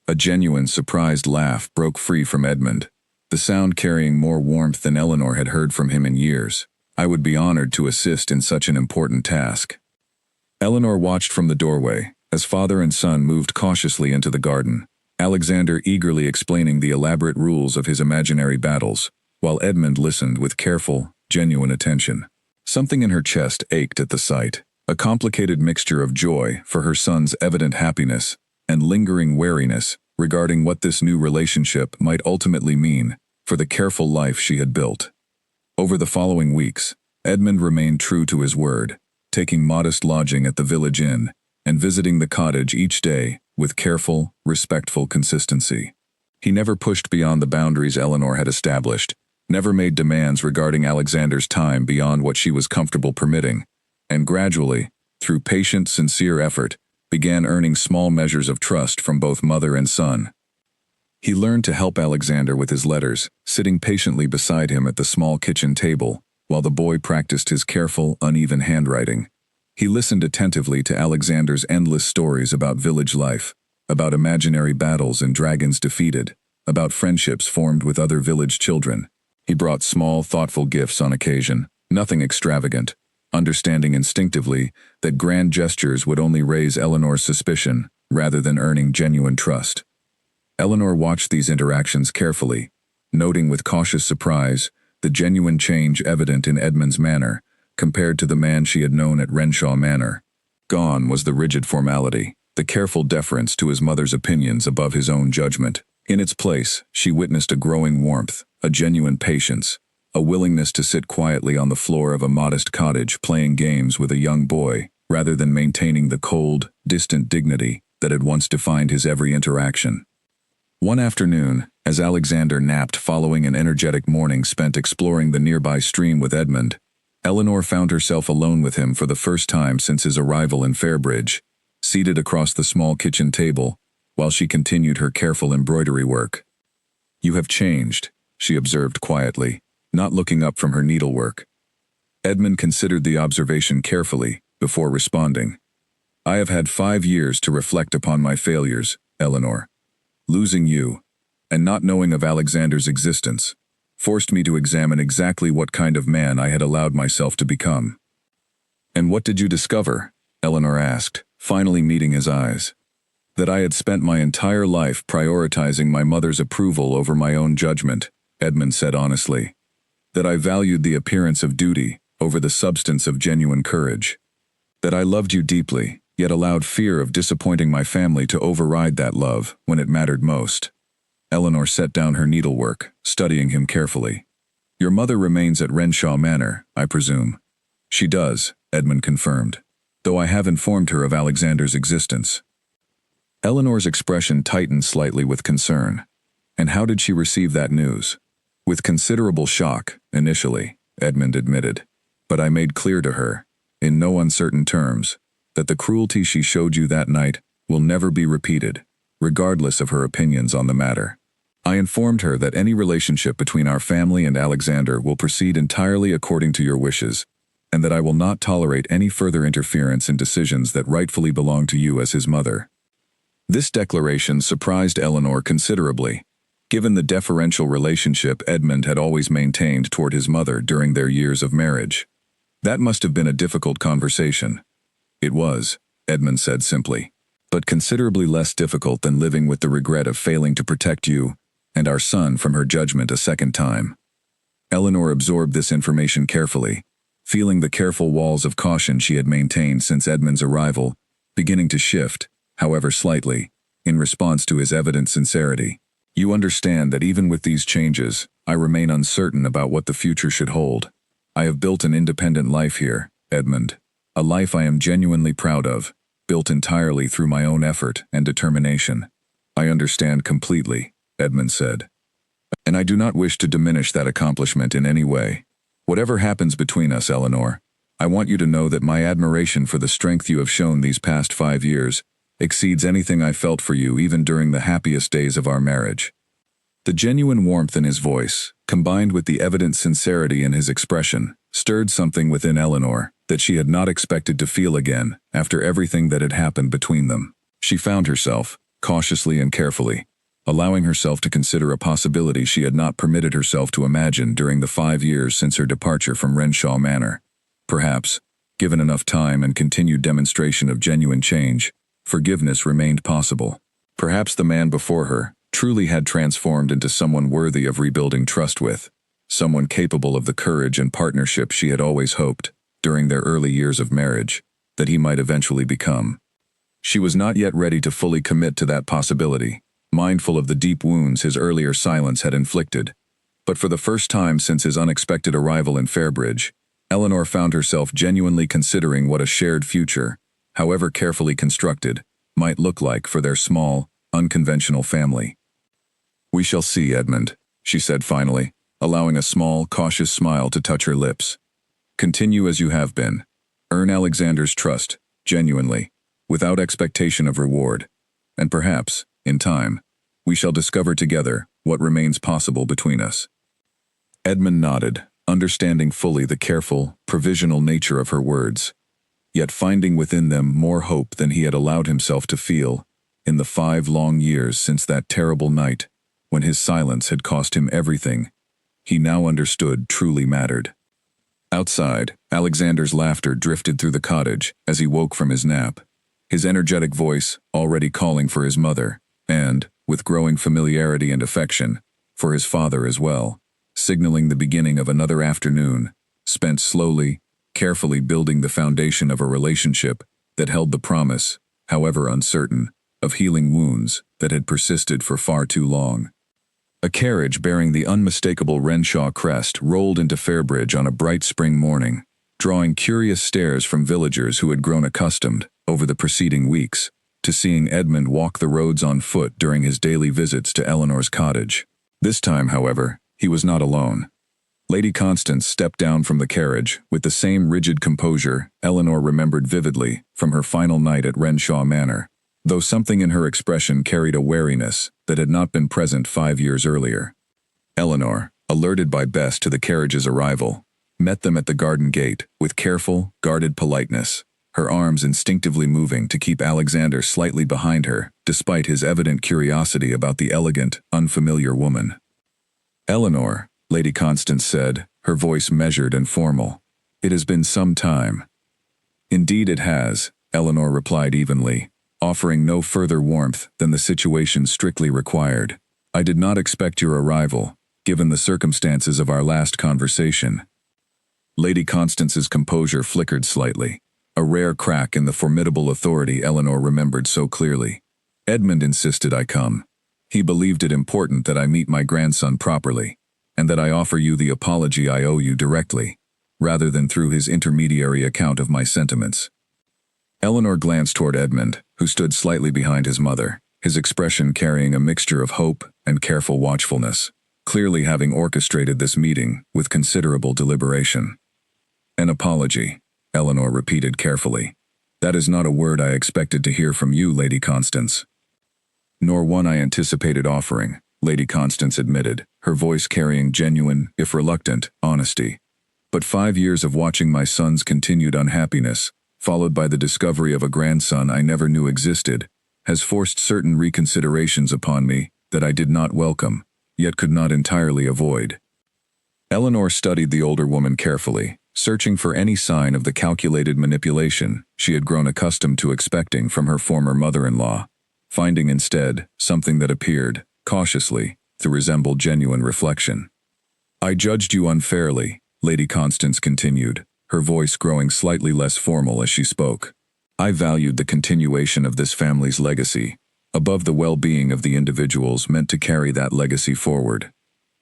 A genuine, surprised laugh broke free from Edmund, the sound carrying more warmth than Eleanor had heard from him in years. I would be honored to assist in such an important task. Eleanor watched from the doorway, as father and son moved cautiously into the garden, Alexander eagerly explaining the elaborate rules of his imaginary battles, while Edmund listened with careful, genuine attention. Something in her chest ached at the sight, a complicated mixture of joy for her son's evident happiness and lingering wariness regarding what this new relationship might ultimately mean for the careful life she had built. Over the following weeks, Edmund remained true to his word, taking modest lodging at the village inn and visiting the cottage each day with careful, respectful consistency. He never pushed beyond the boundaries Eleanor had established, never made demands regarding Alexander's time beyond what she was comfortable permitting, and gradually, through patient, sincere effort, began earning small measures of trust from both mother and son. He learned to help Alexander with his letters, sitting patiently beside him at the small kitchen table, while the boy practiced his careful, uneven handwriting. He listened attentively to Alexander's endless stories about village life, about imaginary battles and dragons defeated, about friendships formed with other village children. He brought small, thoughtful gifts on occasion, nothing extravagant, understanding instinctively that grand gestures would only raise Eleanor's suspicion rather than earning genuine trust. Eleanor watched these interactions carefully, noting with cautious surprise the genuine change evident in Edmund's manner compared to the man she had known at Renshaw Manor. Gone was the rigid formality, the careful deference to his mother's opinions above his own judgment. In its place, she witnessed a growing warmth, a genuine patience, a willingness to sit quietly on the floor of a modest cottage playing games with a young boy, rather than maintaining the cold, distant dignity that had once defined his every interaction. One afternoon, as Alexander napped following an energetic morning spent exploring the nearby stream with Edmund, Eleanor found herself alone with him for the first time since his arrival in Fairbridge, seated across the small kitchen table, while she continued her careful embroidery work. You have changed, she observed quietly, not looking up from her needlework. Edmund considered the observation carefully, before responding. I have had 5 years to reflect upon my failures, Eleanor. Losing you, and not knowing of Alexander's existence, forced me to examine exactly what kind of man I had allowed myself to become. And what did you discover? Eleanor asked, finally meeting his eyes. That I had spent my entire life prioritizing my mother's approval over my own judgment, Edmund said honestly. That I valued the appearance of duty over the substance of genuine courage. That I loved you deeply, yet allowed fear of disappointing my family to override that love when it mattered most. Eleanor set down her needlework, studying him carefully. Your mother remains at Renshaw Manor, I presume. She does, Edmund confirmed, though I have informed her of Alexander's existence. Eleanor's expression tightened slightly with concern. And how did she receive that news? With considerable shock, initially, Edmund admitted. But I made clear to her, in no uncertain terms, that the cruelty she showed you that night will never be repeated, regardless of her opinions on the matter. I informed her that any relationship between our family and Alexander will proceed entirely according to your wishes, and that I will not tolerate any further interference in decisions that rightfully belong to you as his mother. This declaration surprised Eleanor considerably, given the deferential relationship Edmund had always maintained toward his mother during their years of marriage. That must have been a difficult conversation. It was, Edmund said simply, but considerably less difficult than living with the regret of failing to protect you and our son from her judgment a second time. Eleanor absorbed this information carefully, feeling the careful walls of caution she had maintained since Edmund's arrival, beginning to shift, however slightly, in response to his evident sincerity. You understand that even with these changes, I remain uncertain about what the future should hold. I have built an independent life here, Edmund. A life I am genuinely proud of, built entirely through my own effort and determination. I understand completely, Edmund said. And I do not wish to diminish that accomplishment in any way. Whatever happens between us, Eleanor, I want you to know that my admiration for the strength you have shown these past 5 years exceeds anything I felt for you even during the happiest days of our marriage. The genuine warmth in his voice, combined with the evident sincerity in his expression, stirred something within Eleanor that she had not expected to feel again after everything that had happened between them. She found herself, cautiously and carefully, allowing herself to consider a possibility she had not permitted herself to imagine during the 5 years since her departure from Renshaw Manor. Perhaps, given enough time and continued demonstration of genuine change, forgiveness remained possible. Perhaps the man before her truly had transformed into someone worthy of rebuilding trust with, someone capable of the courage and partnership she had always hoped, during their early years of marriage, that he might eventually become. She was not yet ready to fully commit to that possibility, mindful of the deep wounds his earlier silence had inflicted. But for the first time since his unexpected arrival in Fairbridge, Eleanor found herself genuinely considering what a shared future, however carefully constructed, might look like for their small, unconventional family. "We shall see, Edmund," she said finally, allowing a small, cautious smile to touch her lips. "Continue as you have been. Earn Alexander's trust, genuinely, without expectation of reward, and perhaps, in time, we shall discover together what remains possible between us." Edmund nodded, understanding fully the careful, provisional nature of her words, yet finding within them more hope than he had allowed himself to feel in the 5 long years since that terrible night when his silence had cost him everything he now understood truly mattered. Outside, Alexander's laughter drifted through the cottage as he woke from his nap, his energetic voice already calling for his mother, and, with growing familiarity and affection, for his father as well, signaling the beginning of another afternoon, spent slowly, carefully building the foundation of a relationship that held the promise, however uncertain, of healing wounds that had persisted for far too long. A carriage bearing the unmistakable Renshaw crest rolled into Fairbridge on a bright spring morning, drawing curious stares from villagers who had grown accustomed, over the preceding weeks, to seeing Edmund walk the roads on foot during his daily visits to Eleanor's cottage. This time, however, he was not alone. Lady Constance stepped down from the carriage with the same rigid composure Eleanor remembered vividly from her final night at Renshaw Manor, though something in her expression carried a wariness that had not been present 5 years earlier. Eleanor, alerted by Bess to the carriage's arrival, met them at the garden gate with careful, guarded politeness, her arms instinctively moving to keep Alexander slightly behind her, despite his evident curiosity about the elegant, unfamiliar woman. "Eleanor," Lady Constance said, her voice measured and formal, "it has been some time." "Indeed it has," Eleanor replied evenly, offering no further warmth than the situation strictly required. "I did not expect your arrival, given the circumstances of our last conversation." Lady Constance's composure flickered slightly, a rare crack in the formidable authority Eleanor remembered so clearly. "Edmund insisted I come. He believed it important that I meet my grandson properly, and that I offer you the apology I owe you directly, rather than through his intermediary account of my sentiments." Eleanor glanced toward Edmund, who stood slightly behind his mother, his expression carrying a mixture of hope and careful watchfulness, clearly having orchestrated this meeting with considerable deliberation. "An apology," Eleanor repeated carefully. "That is not a word I expected to hear from you, Lady Constance." "Nor one I anticipated offering," Lady Constance admitted, her voice carrying genuine, if reluctant, honesty. "But 5 years of watching my son's continued unhappiness, followed by the discovery of a grandson I never knew existed, has forced certain reconsiderations upon me that I did not welcome, yet could not entirely avoid." Eleanor studied the older woman carefully, searching for any sign of the calculated manipulation she had grown accustomed to expecting from her former mother-in-law, finding instead something that appeared, cautiously, to resemble genuine reflection. I judged you unfairly, Lady Constance continued, her voice growing slightly less formal as she spoke. I valued the continuation of this family's legacy, above the well-being of the individuals meant to carry that legacy forward.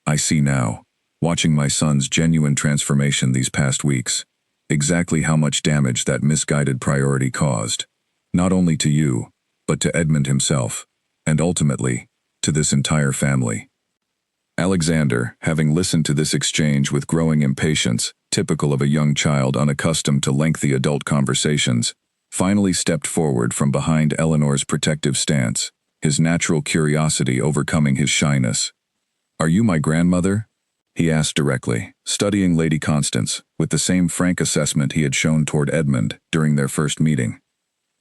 I see now, watching my son's genuine transformation these past weeks, exactly how much damage that misguided priority caused, not only to you, but to Edmund himself, and ultimately, to this entire family. Alexander, having listened to this exchange with growing impatience, typical of a young child unaccustomed to lengthy adult conversations, finally stepped forward from behind Eleanor's protective stance, his natural curiosity overcoming his shyness. "Are you my grandmother?" he asked directly, studying Lady Constance with the same frank assessment he had shown toward Edmund during their first meeting.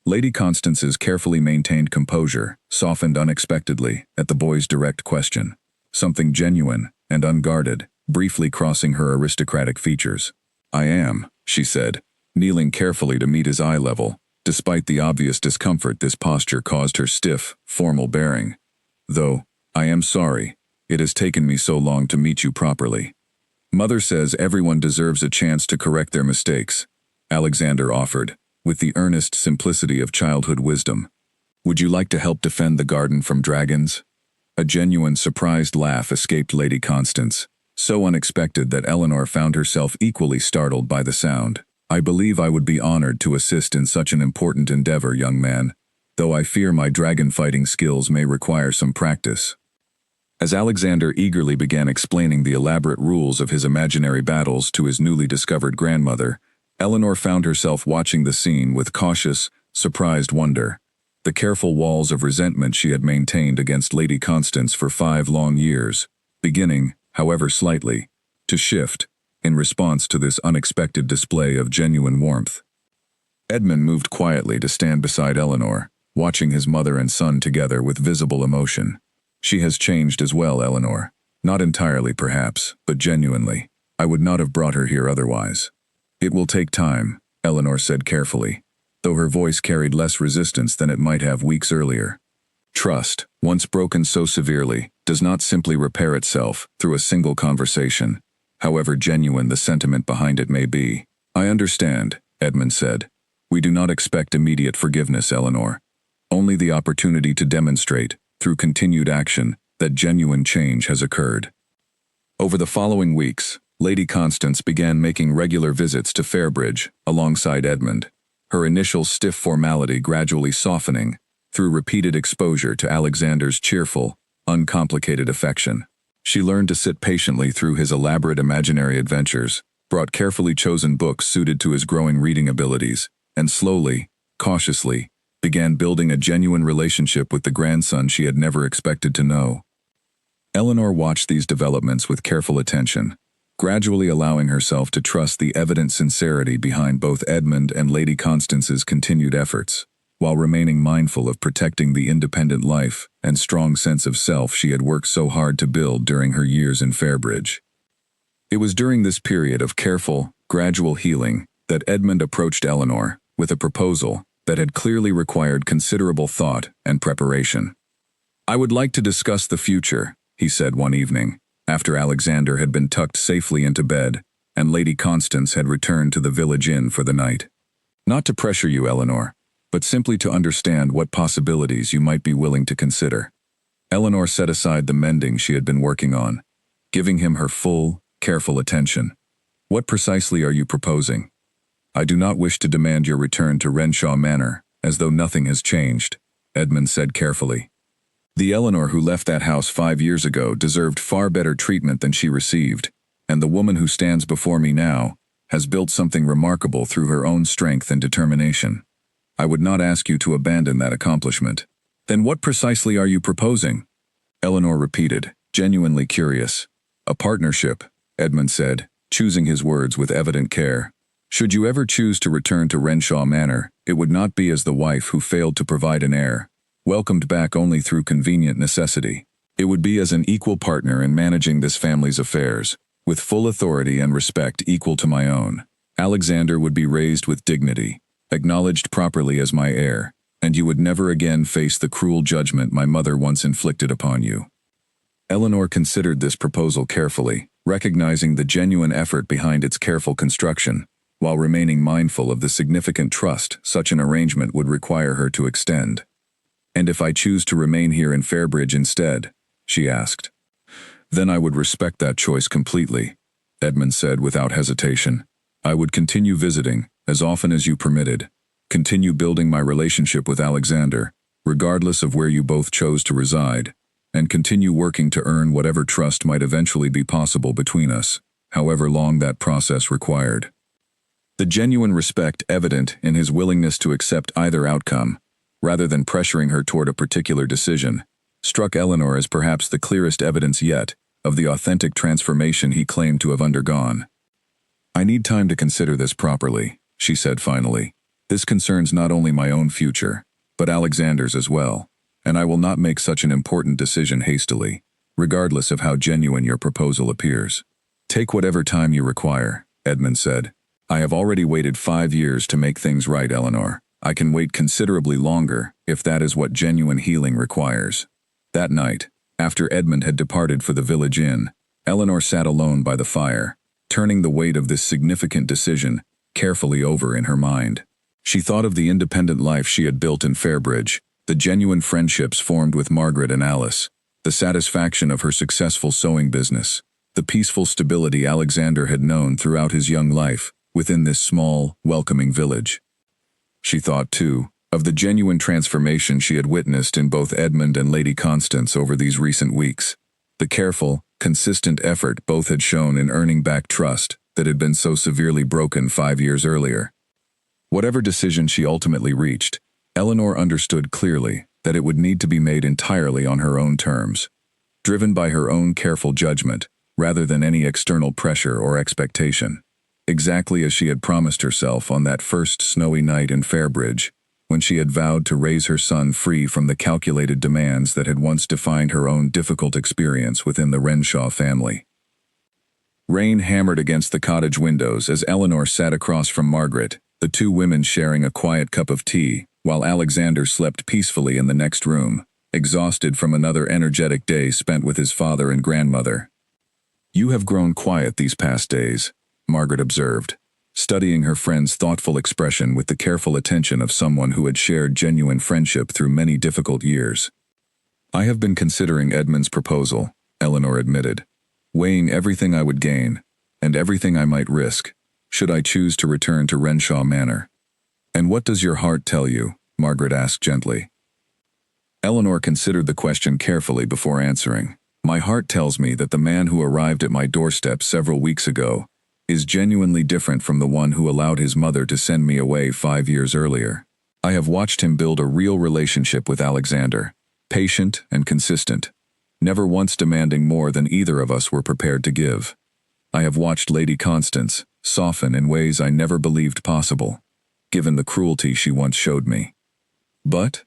Lady Constance's carefully maintained composure softened unexpectedly at the boy's direct question, something genuine and unguarded briefly crossing her aristocratic features. "I am," she said, kneeling carefully to meet his eye level, despite the obvious discomfort this posture caused her stiff, formal bearing. "Though, I am sorry, it has taken me so long to meet you properly. Mother says everyone deserves a chance to correct their mistakes," Alexander offered, with the earnest simplicity of childhood wisdom. "Would you like to help defend the garden from dragons?" A genuine surprised laugh escaped Lady Constance, so unexpected that Eleanor found herself equally startled by the sound. "I believe I would be honored to assist in such an important endeavor, young man, though I fear my dragon fighting skills may require some practice." As Alexander eagerly began explaining the elaborate rules of his imaginary battles to his newly discovered grandmother, Eleanor found herself watching the scene with cautious, surprised wonder. The careful walls of resentment she had maintained against Lady Constance for 5 long years, beginning, however slightly, to shift, in response to this unexpected display of genuine warmth. Edmund moved quietly to stand beside Eleanor, watching his mother and son together with visible emotion. "She has changed as well, Eleanor. Not entirely, perhaps, but genuinely. I would not have brought her here otherwise." "It will take time," Eleanor said carefully, though her voice carried less resistance than it might have weeks earlier. "Trust, once broken so severely, does not simply repair itself through a single conversation, however genuine the sentiment behind it may be." "I understand," Edmund said. "We do not expect immediate forgiveness, Eleanor. Only the opportunity to demonstrate, through continued action, that genuine change has occurred." Over the following weeks, Lady Constance began making regular visits to Fairbridge alongside Edmund, her initial stiff formality gradually softening through repeated exposure to Alexander's cheerful, uncomplicated affection. She learned to sit patiently through his elaborate imaginary adventures, brought carefully chosen books suited to his growing reading abilities, and slowly, cautiously, began building a genuine relationship with the grandson she had never expected to know. Eleanor watched these developments with careful attention, gradually allowing herself to trust the evident sincerity behind both Edmund and Lady Constance's continued efforts, while remaining mindful of protecting the independent life and strong sense of self she had worked so hard to build during her years in Fairbridge. It was during this period of careful, gradual healing that Edmund approached Eleanor with a proposal that had clearly required considerable thought and preparation. "I would like to discuss the future," he said one evening, after Alexander had been tucked safely into bed and Lady Constance had returned to the village inn for the night. "Not to pressure you, Eleanor, but simply to understand what possibilities you might be willing to consider." Eleanor set aside the mending she had been working on, giving him her full, careful attention. "What precisely are you proposing?" "I do not wish to demand your return to Renshaw Manor, as though nothing has changed," Edmund said carefully. "The Eleanor who left that house 5 years ago deserved far better treatment than she received, and the woman who stands before me now has built something remarkable through her own strength and determination. I would not ask you to abandon that accomplishment." "Then what precisely are you proposing?" Eleanor repeated, genuinely curious. "A partnership," Edmund said, choosing his words with evident care. "Should you ever choose to return to Renshaw Manor, it would not be as the wife who failed to provide an heir, welcomed back only through convenient necessity. It would be as an equal partner in managing this family's affairs, with full authority and respect equal to my own. Alexander would be raised with dignity, acknowledged properly as my heir, and you would never again face the cruel judgment my mother once inflicted upon you." Eleanor considered this proposal carefully, recognizing the genuine effort behind its careful construction, while remaining mindful of the significant trust such an arrangement would require her to extend. "And if I choose to remain here in Fairbridge instead?" she asked. "Then I would respect that choice completely," Edmund said without hesitation. "I would continue visiting, as often as you permitted, continue building my relationship with Alexander, regardless of where you both chose to reside, and continue working to earn whatever trust might eventually be possible between us, however long that process required." The genuine respect evident in his willingness to accept either outcome, rather than pressuring her toward a particular decision, struck Eleanor as perhaps the clearest evidence yet of the authentic transformation he claimed to have undergone. "I need time to consider this properly," she said finally. "This concerns not only my own future, but Alexander's as well, and I will not make such an important decision hastily, regardless of how genuine your proposal appears." "Take whatever time you require," Edmund said. "I have already waited 5 years to make things right, Eleanor. I can wait considerably longer if that is what genuine healing requires." That night, after Edmund had departed for the village inn, Eleanor sat alone by the fire, turning the weight of this significant decision carefully over in her mind. She thought of the independent life she had built in Fairbridge, the genuine friendships formed with Margaret and Alice, the satisfaction of her successful sewing business, the peaceful stability Alexander had known throughout his young life within this small, welcoming village. She thought, too, of the genuine transformation she had witnessed in both Edmund and Lady Constance over these recent weeks, the careful, consistent effort both had shown in earning back trust that had been so severely broken 5 years earlier. Whatever decision she ultimately reached, Eleanor understood clearly that it would need to be made entirely on her own terms, driven by her own careful judgment, rather than any external pressure or expectation. Exactly as she had promised herself on that first snowy night in Fairbridge, when she had vowed to raise her son free from the calculated demands that had once defined her own difficult experience within the Renshaw family. Rain hammered against the cottage windows as Eleanor sat across from Margaret, the two women sharing a quiet cup of tea, while Alexander slept peacefully in the next room, exhausted from another energetic day spent with his father and grandmother. "You have grown quiet these past days," Margaret observed, studying her friend's thoughtful expression with the careful attention of someone who had shared genuine friendship through many difficult years. "I have been considering Edmund's proposal," Eleanor admitted, "weighing everything I would gain, and everything I might risk, should I choose to return to Renshaw Manor." "And what does your heart tell you?" Margaret asked gently. Eleanor considered the question carefully before answering. "My heart tells me that the man who arrived at my doorstep several weeks ago is genuinely different from the one who allowed his mother to send me away 5 years earlier. I have watched him build a real relationship with Alexander, patient and consistent, never once demanding more than either of us were prepared to give. I have watched Lady Constance soften in ways I never believed possible, given the cruelty she once showed me." "But?"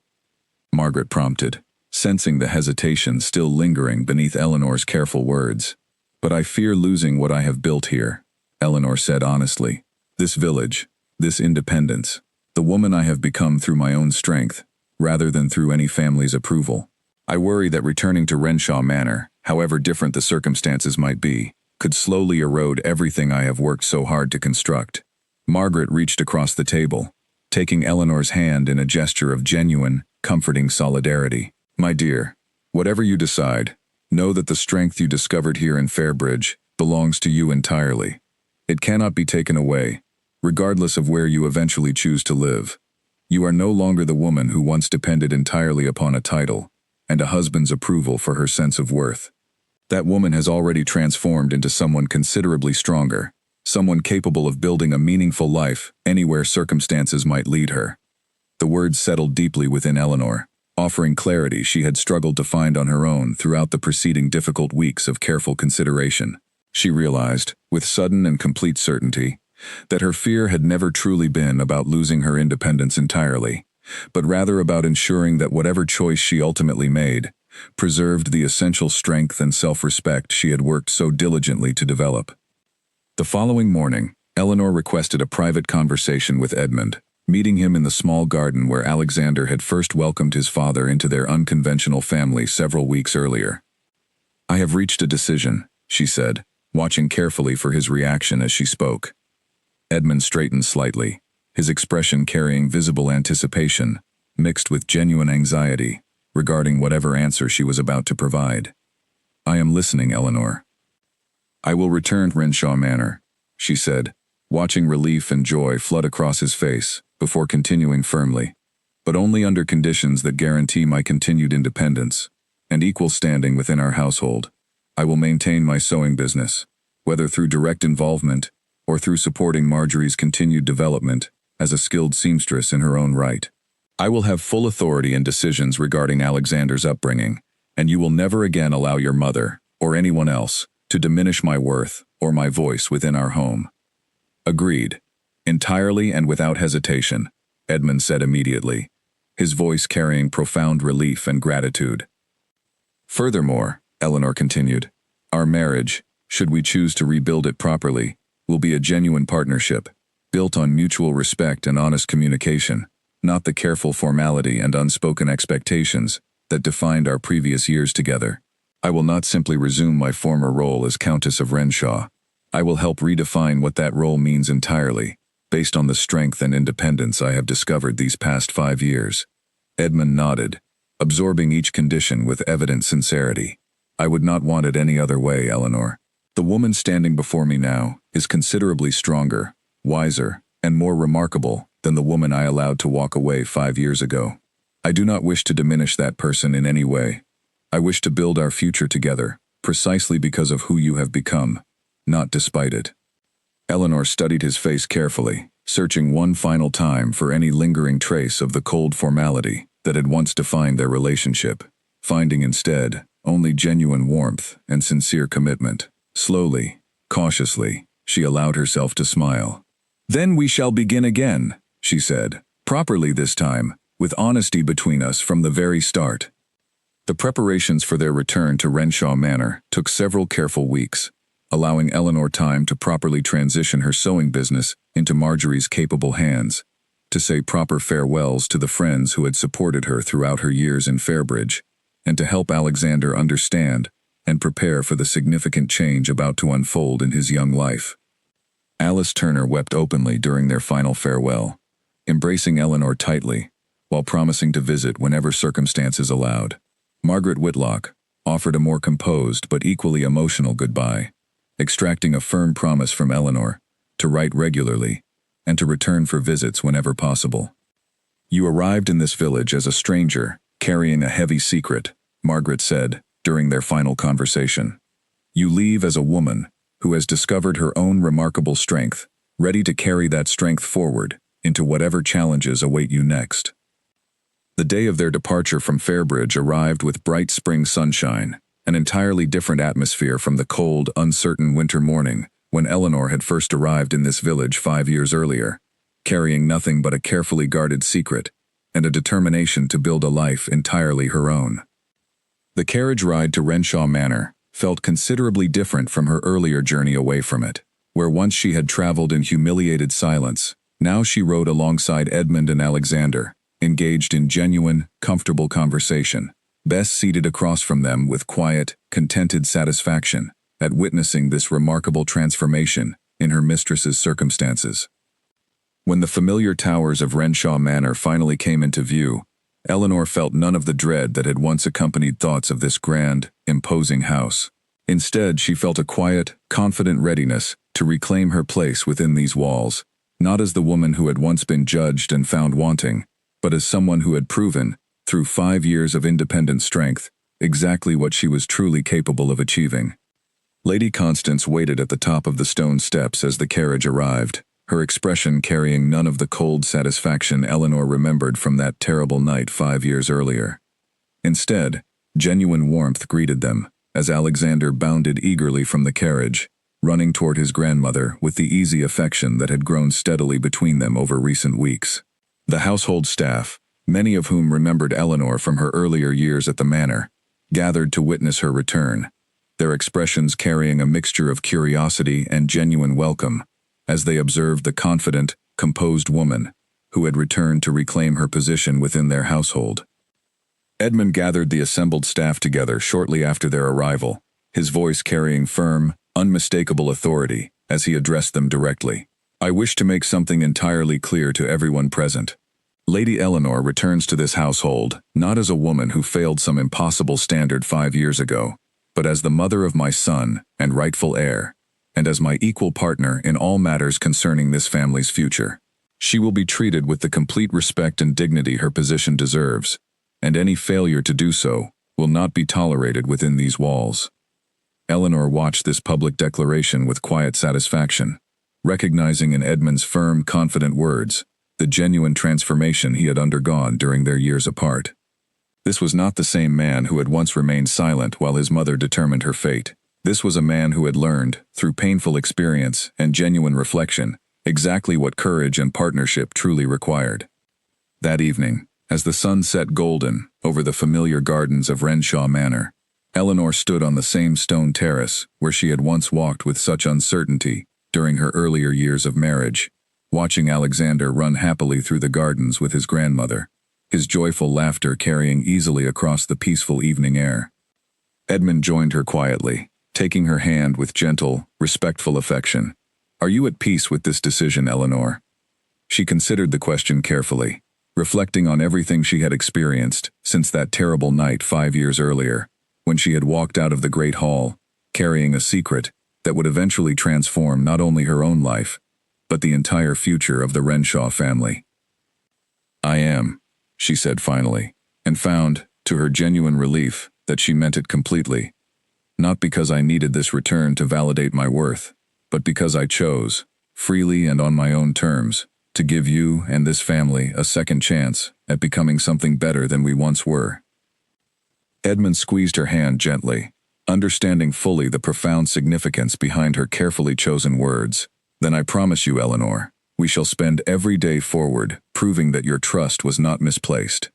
Margaret prompted, sensing the hesitation still lingering beneath Eleanor's careful words. "But I fear losing what I have built here," Eleanor said honestly. "This village, this independence, the woman I have become through my own strength, rather than through any family's approval. I worry that returning to Renshaw Manor, however different the circumstances might be, could slowly erode everything I have worked so hard to construct." Margaret reached across the table, taking Eleanor's hand in a gesture of genuine, comforting solidarity. "My dear, whatever you decide, know that the strength you discovered here in Fairbridge belongs to you entirely. It cannot be taken away, regardless of where you eventually choose to live. You are no longer the woman who once depended entirely upon a title and a husband's approval for her sense of worth. That woman has already transformed into someone considerably stronger, someone capable of building a meaningful life anywhere circumstances might lead her." The words settled deeply within Eleanor, offering clarity she had struggled to find on her own throughout the preceding difficult weeks of careful consideration. She realized, with sudden and complete certainty, that her fear had never truly been about losing her independence entirely, but rather about ensuring that whatever choice she ultimately made preserved the essential strength and self-respect she had worked so diligently to develop. The following morning, Eleanor requested a private conversation with Edmund, meeting him in the small garden where Alexander had first welcomed his father into their unconventional family several weeks earlier. "I have reached a decision," she said, watching carefully for his reaction as she spoke. Edmund straightened slightly, his expression carrying visible anticipation, mixed with genuine anxiety, regarding whatever answer she was about to provide. "I am listening, Eleanor." "I will return to Renshaw Manor," she said, watching relief and joy flood across his face, before continuing firmly, "but only under conditions that guarantee my continued independence and equal standing within our household. I will maintain my sewing business, whether through direct involvement or through supporting Marjorie's continued development as a skilled seamstress in her own right. I will have full authority in decisions regarding Alexander's upbringing, and you will never again allow your mother, or anyone else, to diminish my worth or my voice within our home." "Agreed. Entirely and without hesitation," Edmund said immediately, his voice carrying profound relief and gratitude. "Furthermore," Eleanor continued, "our marriage, should we choose to rebuild it properly, will be a genuine partnership, built on mutual respect and honest communication, not the careful formality and unspoken expectations that defined our previous years together. I will not simply resume my former role as Countess of Renshaw. I will help redefine what that role means entirely, based on the strength and independence I have discovered these past 5 years." Edmund nodded, absorbing each condition with evident sincerity. "I would not want it any other way, Eleanor. The woman standing before me now is considerably stronger, wiser, and more remarkable than the woman I allowed to walk away 5 years ago. I do not wish to diminish that person in any way. I wish to build our future together, precisely because of who you have become, not despite it." Eleanor studied his face carefully, searching one final time for any lingering trace of the cold formality that had once defined their relationship, finding instead only genuine warmth and sincere commitment. Slowly, cautiously, she allowed herself to smile. "Then we shall begin again," she said, "properly this time, with honesty between us from the very start." The preparations for their return to Renshaw Manor took several careful weeks, allowing Eleanor time to properly transition her sewing business into Marjorie's capable hands, to say proper farewells to the friends who had supported her throughout her years in Fairbridge, and to help Alexander understand and prepare for the significant change about to unfold in his young life. Alice Turner wept openly during their final farewell, embracing Eleanor tightly, while promising to visit whenever circumstances allowed. Margaret Whitlock offered a more composed but equally emotional goodbye, extracting a firm promise from Eleanor to write regularly and to return for visits whenever possible. "You arrived in this village as a stranger, carrying a heavy secret," Margaret said during their final conversation. "You leave as a woman who has discovered her own remarkable strength, ready to carry that strength forward into whatever challenges await you next." The day of their departure from Fairbridge arrived with bright spring sunshine, an entirely different atmosphere from the cold, uncertain winter morning when Eleanor had first arrived in this village 5 years earlier, carrying nothing but a carefully guarded secret and a determination to build a life entirely her own. The carriage ride to Renshaw Manor felt considerably different from her earlier journey away from it, where once she had traveled in humiliated silence. Now she rode alongside Edmund and Alexander, engaged in genuine, comfortable conversation, Bess seated across from them with quiet, contented satisfaction at witnessing this remarkable transformation in her mistress's circumstances. When the familiar towers of Renshaw Manor finally came into view, Eleanor felt none of the dread that had once accompanied thoughts of this grand, imposing house. Instead, she felt a quiet, confident readiness to reclaim her place within these walls, not as the woman who had once been judged and found wanting, but as someone who had proven, through 5 years of independent strength, exactly what she was truly capable of achieving. Lady Constance waited at the top of the stone steps as the carriage arrived, her expression carrying none of the cold satisfaction Eleanor remembered from that terrible night 5 years earlier. Instead, genuine warmth greeted them, as Alexander bounded eagerly from the carriage, running toward his grandmother with the easy affection that had grown steadily between them over recent weeks. The household staff, many of whom remembered Eleanor from her earlier years at the manor, gathered to witness her return, their expressions carrying a mixture of curiosity and genuine welcome, as they observed the confident, composed woman who had returned to reclaim her position within their household. Edmund gathered the assembled staff together shortly after their arrival, his voice carrying firm, unmistakable authority, as he addressed them directly. I wish to make something entirely clear to everyone present. Lady Eleanor returns to this household, not as a woman who failed some impossible standard 5 years ago, but as the mother of my son and rightful heir, and as my equal partner in all matters concerning this family's future. She will be treated with the complete respect and dignity her position deserves, and any failure to do so will not be tolerated within these walls. Eleanor watched this public declaration with quiet satisfaction, recognizing in Edmund's firm, confident words the genuine transformation he had undergone during their years apart. This was not the same man who had once remained silent while his mother determined her fate. This was a man who had learned, through painful experience and genuine reflection, exactly what courage and partnership truly required. That evening, as the sun set golden over the familiar gardens of Renshaw Manor, Eleanor stood on the same stone terrace where she had once walked with such uncertainty during her earlier years of marriage, watching Alexander run happily through the gardens with his grandmother, his joyful laughter carrying easily across the peaceful evening air. Edmund joined her quietly, taking her hand with gentle, respectful affection. "Are you at peace with this decision, Eleanor?" She considered the question carefully, reflecting on everything she had experienced since that terrible night 5 years earlier, when she had walked out of the great hall, carrying a secret that would eventually transform not only her own life, but the entire future of the Renshaw family. "I am," she said finally, and found, to her genuine relief, that she meant it completely. "Not because I needed this return to validate my worth, but because I chose, freely and on my own terms, to give you and this family a second chance at becoming something better than we once were." Edmund squeezed her hand gently, understanding fully the profound significance behind her carefully chosen words. "Then I promise you, Eleanor, we shall spend every day forward proving that your trust was not misplaced."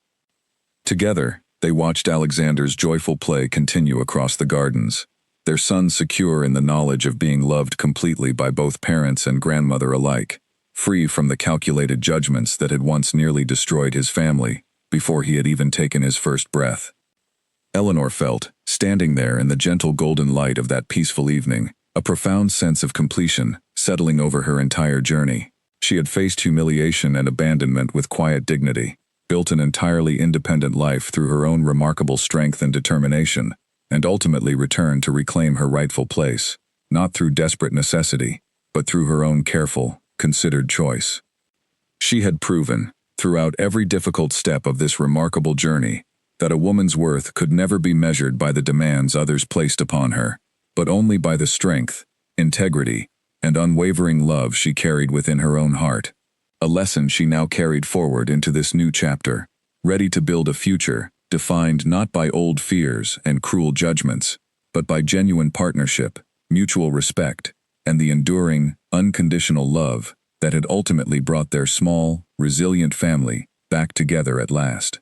Together, they watched Alexander's joyful play continue across the gardens, their son secure in the knowledge of being loved completely by both parents and grandmother alike, free from the calculated judgments that had once nearly destroyed his family before he had even taken his first breath. Eleanor felt, standing there in the gentle golden light of that peaceful evening, a profound sense of completion settling over her entire journey. She had faced humiliation and abandonment with quiet dignity, built an entirely independent life through her own remarkable strength and determination, and ultimately returned to reclaim her rightful place, not through desperate necessity, but through her own careful, considered choice. She had proven, throughout every difficult step of this remarkable journey, that a woman's worth could never be measured by the demands others placed upon her, but only by the strength, integrity, and unwavering love she carried within her own heart. A lesson she now carried forward into this new chapter, ready to build a future defined not by old fears and cruel judgments, but by genuine partnership, mutual respect, and the enduring, unconditional love that had ultimately brought their small, resilient family back together at last.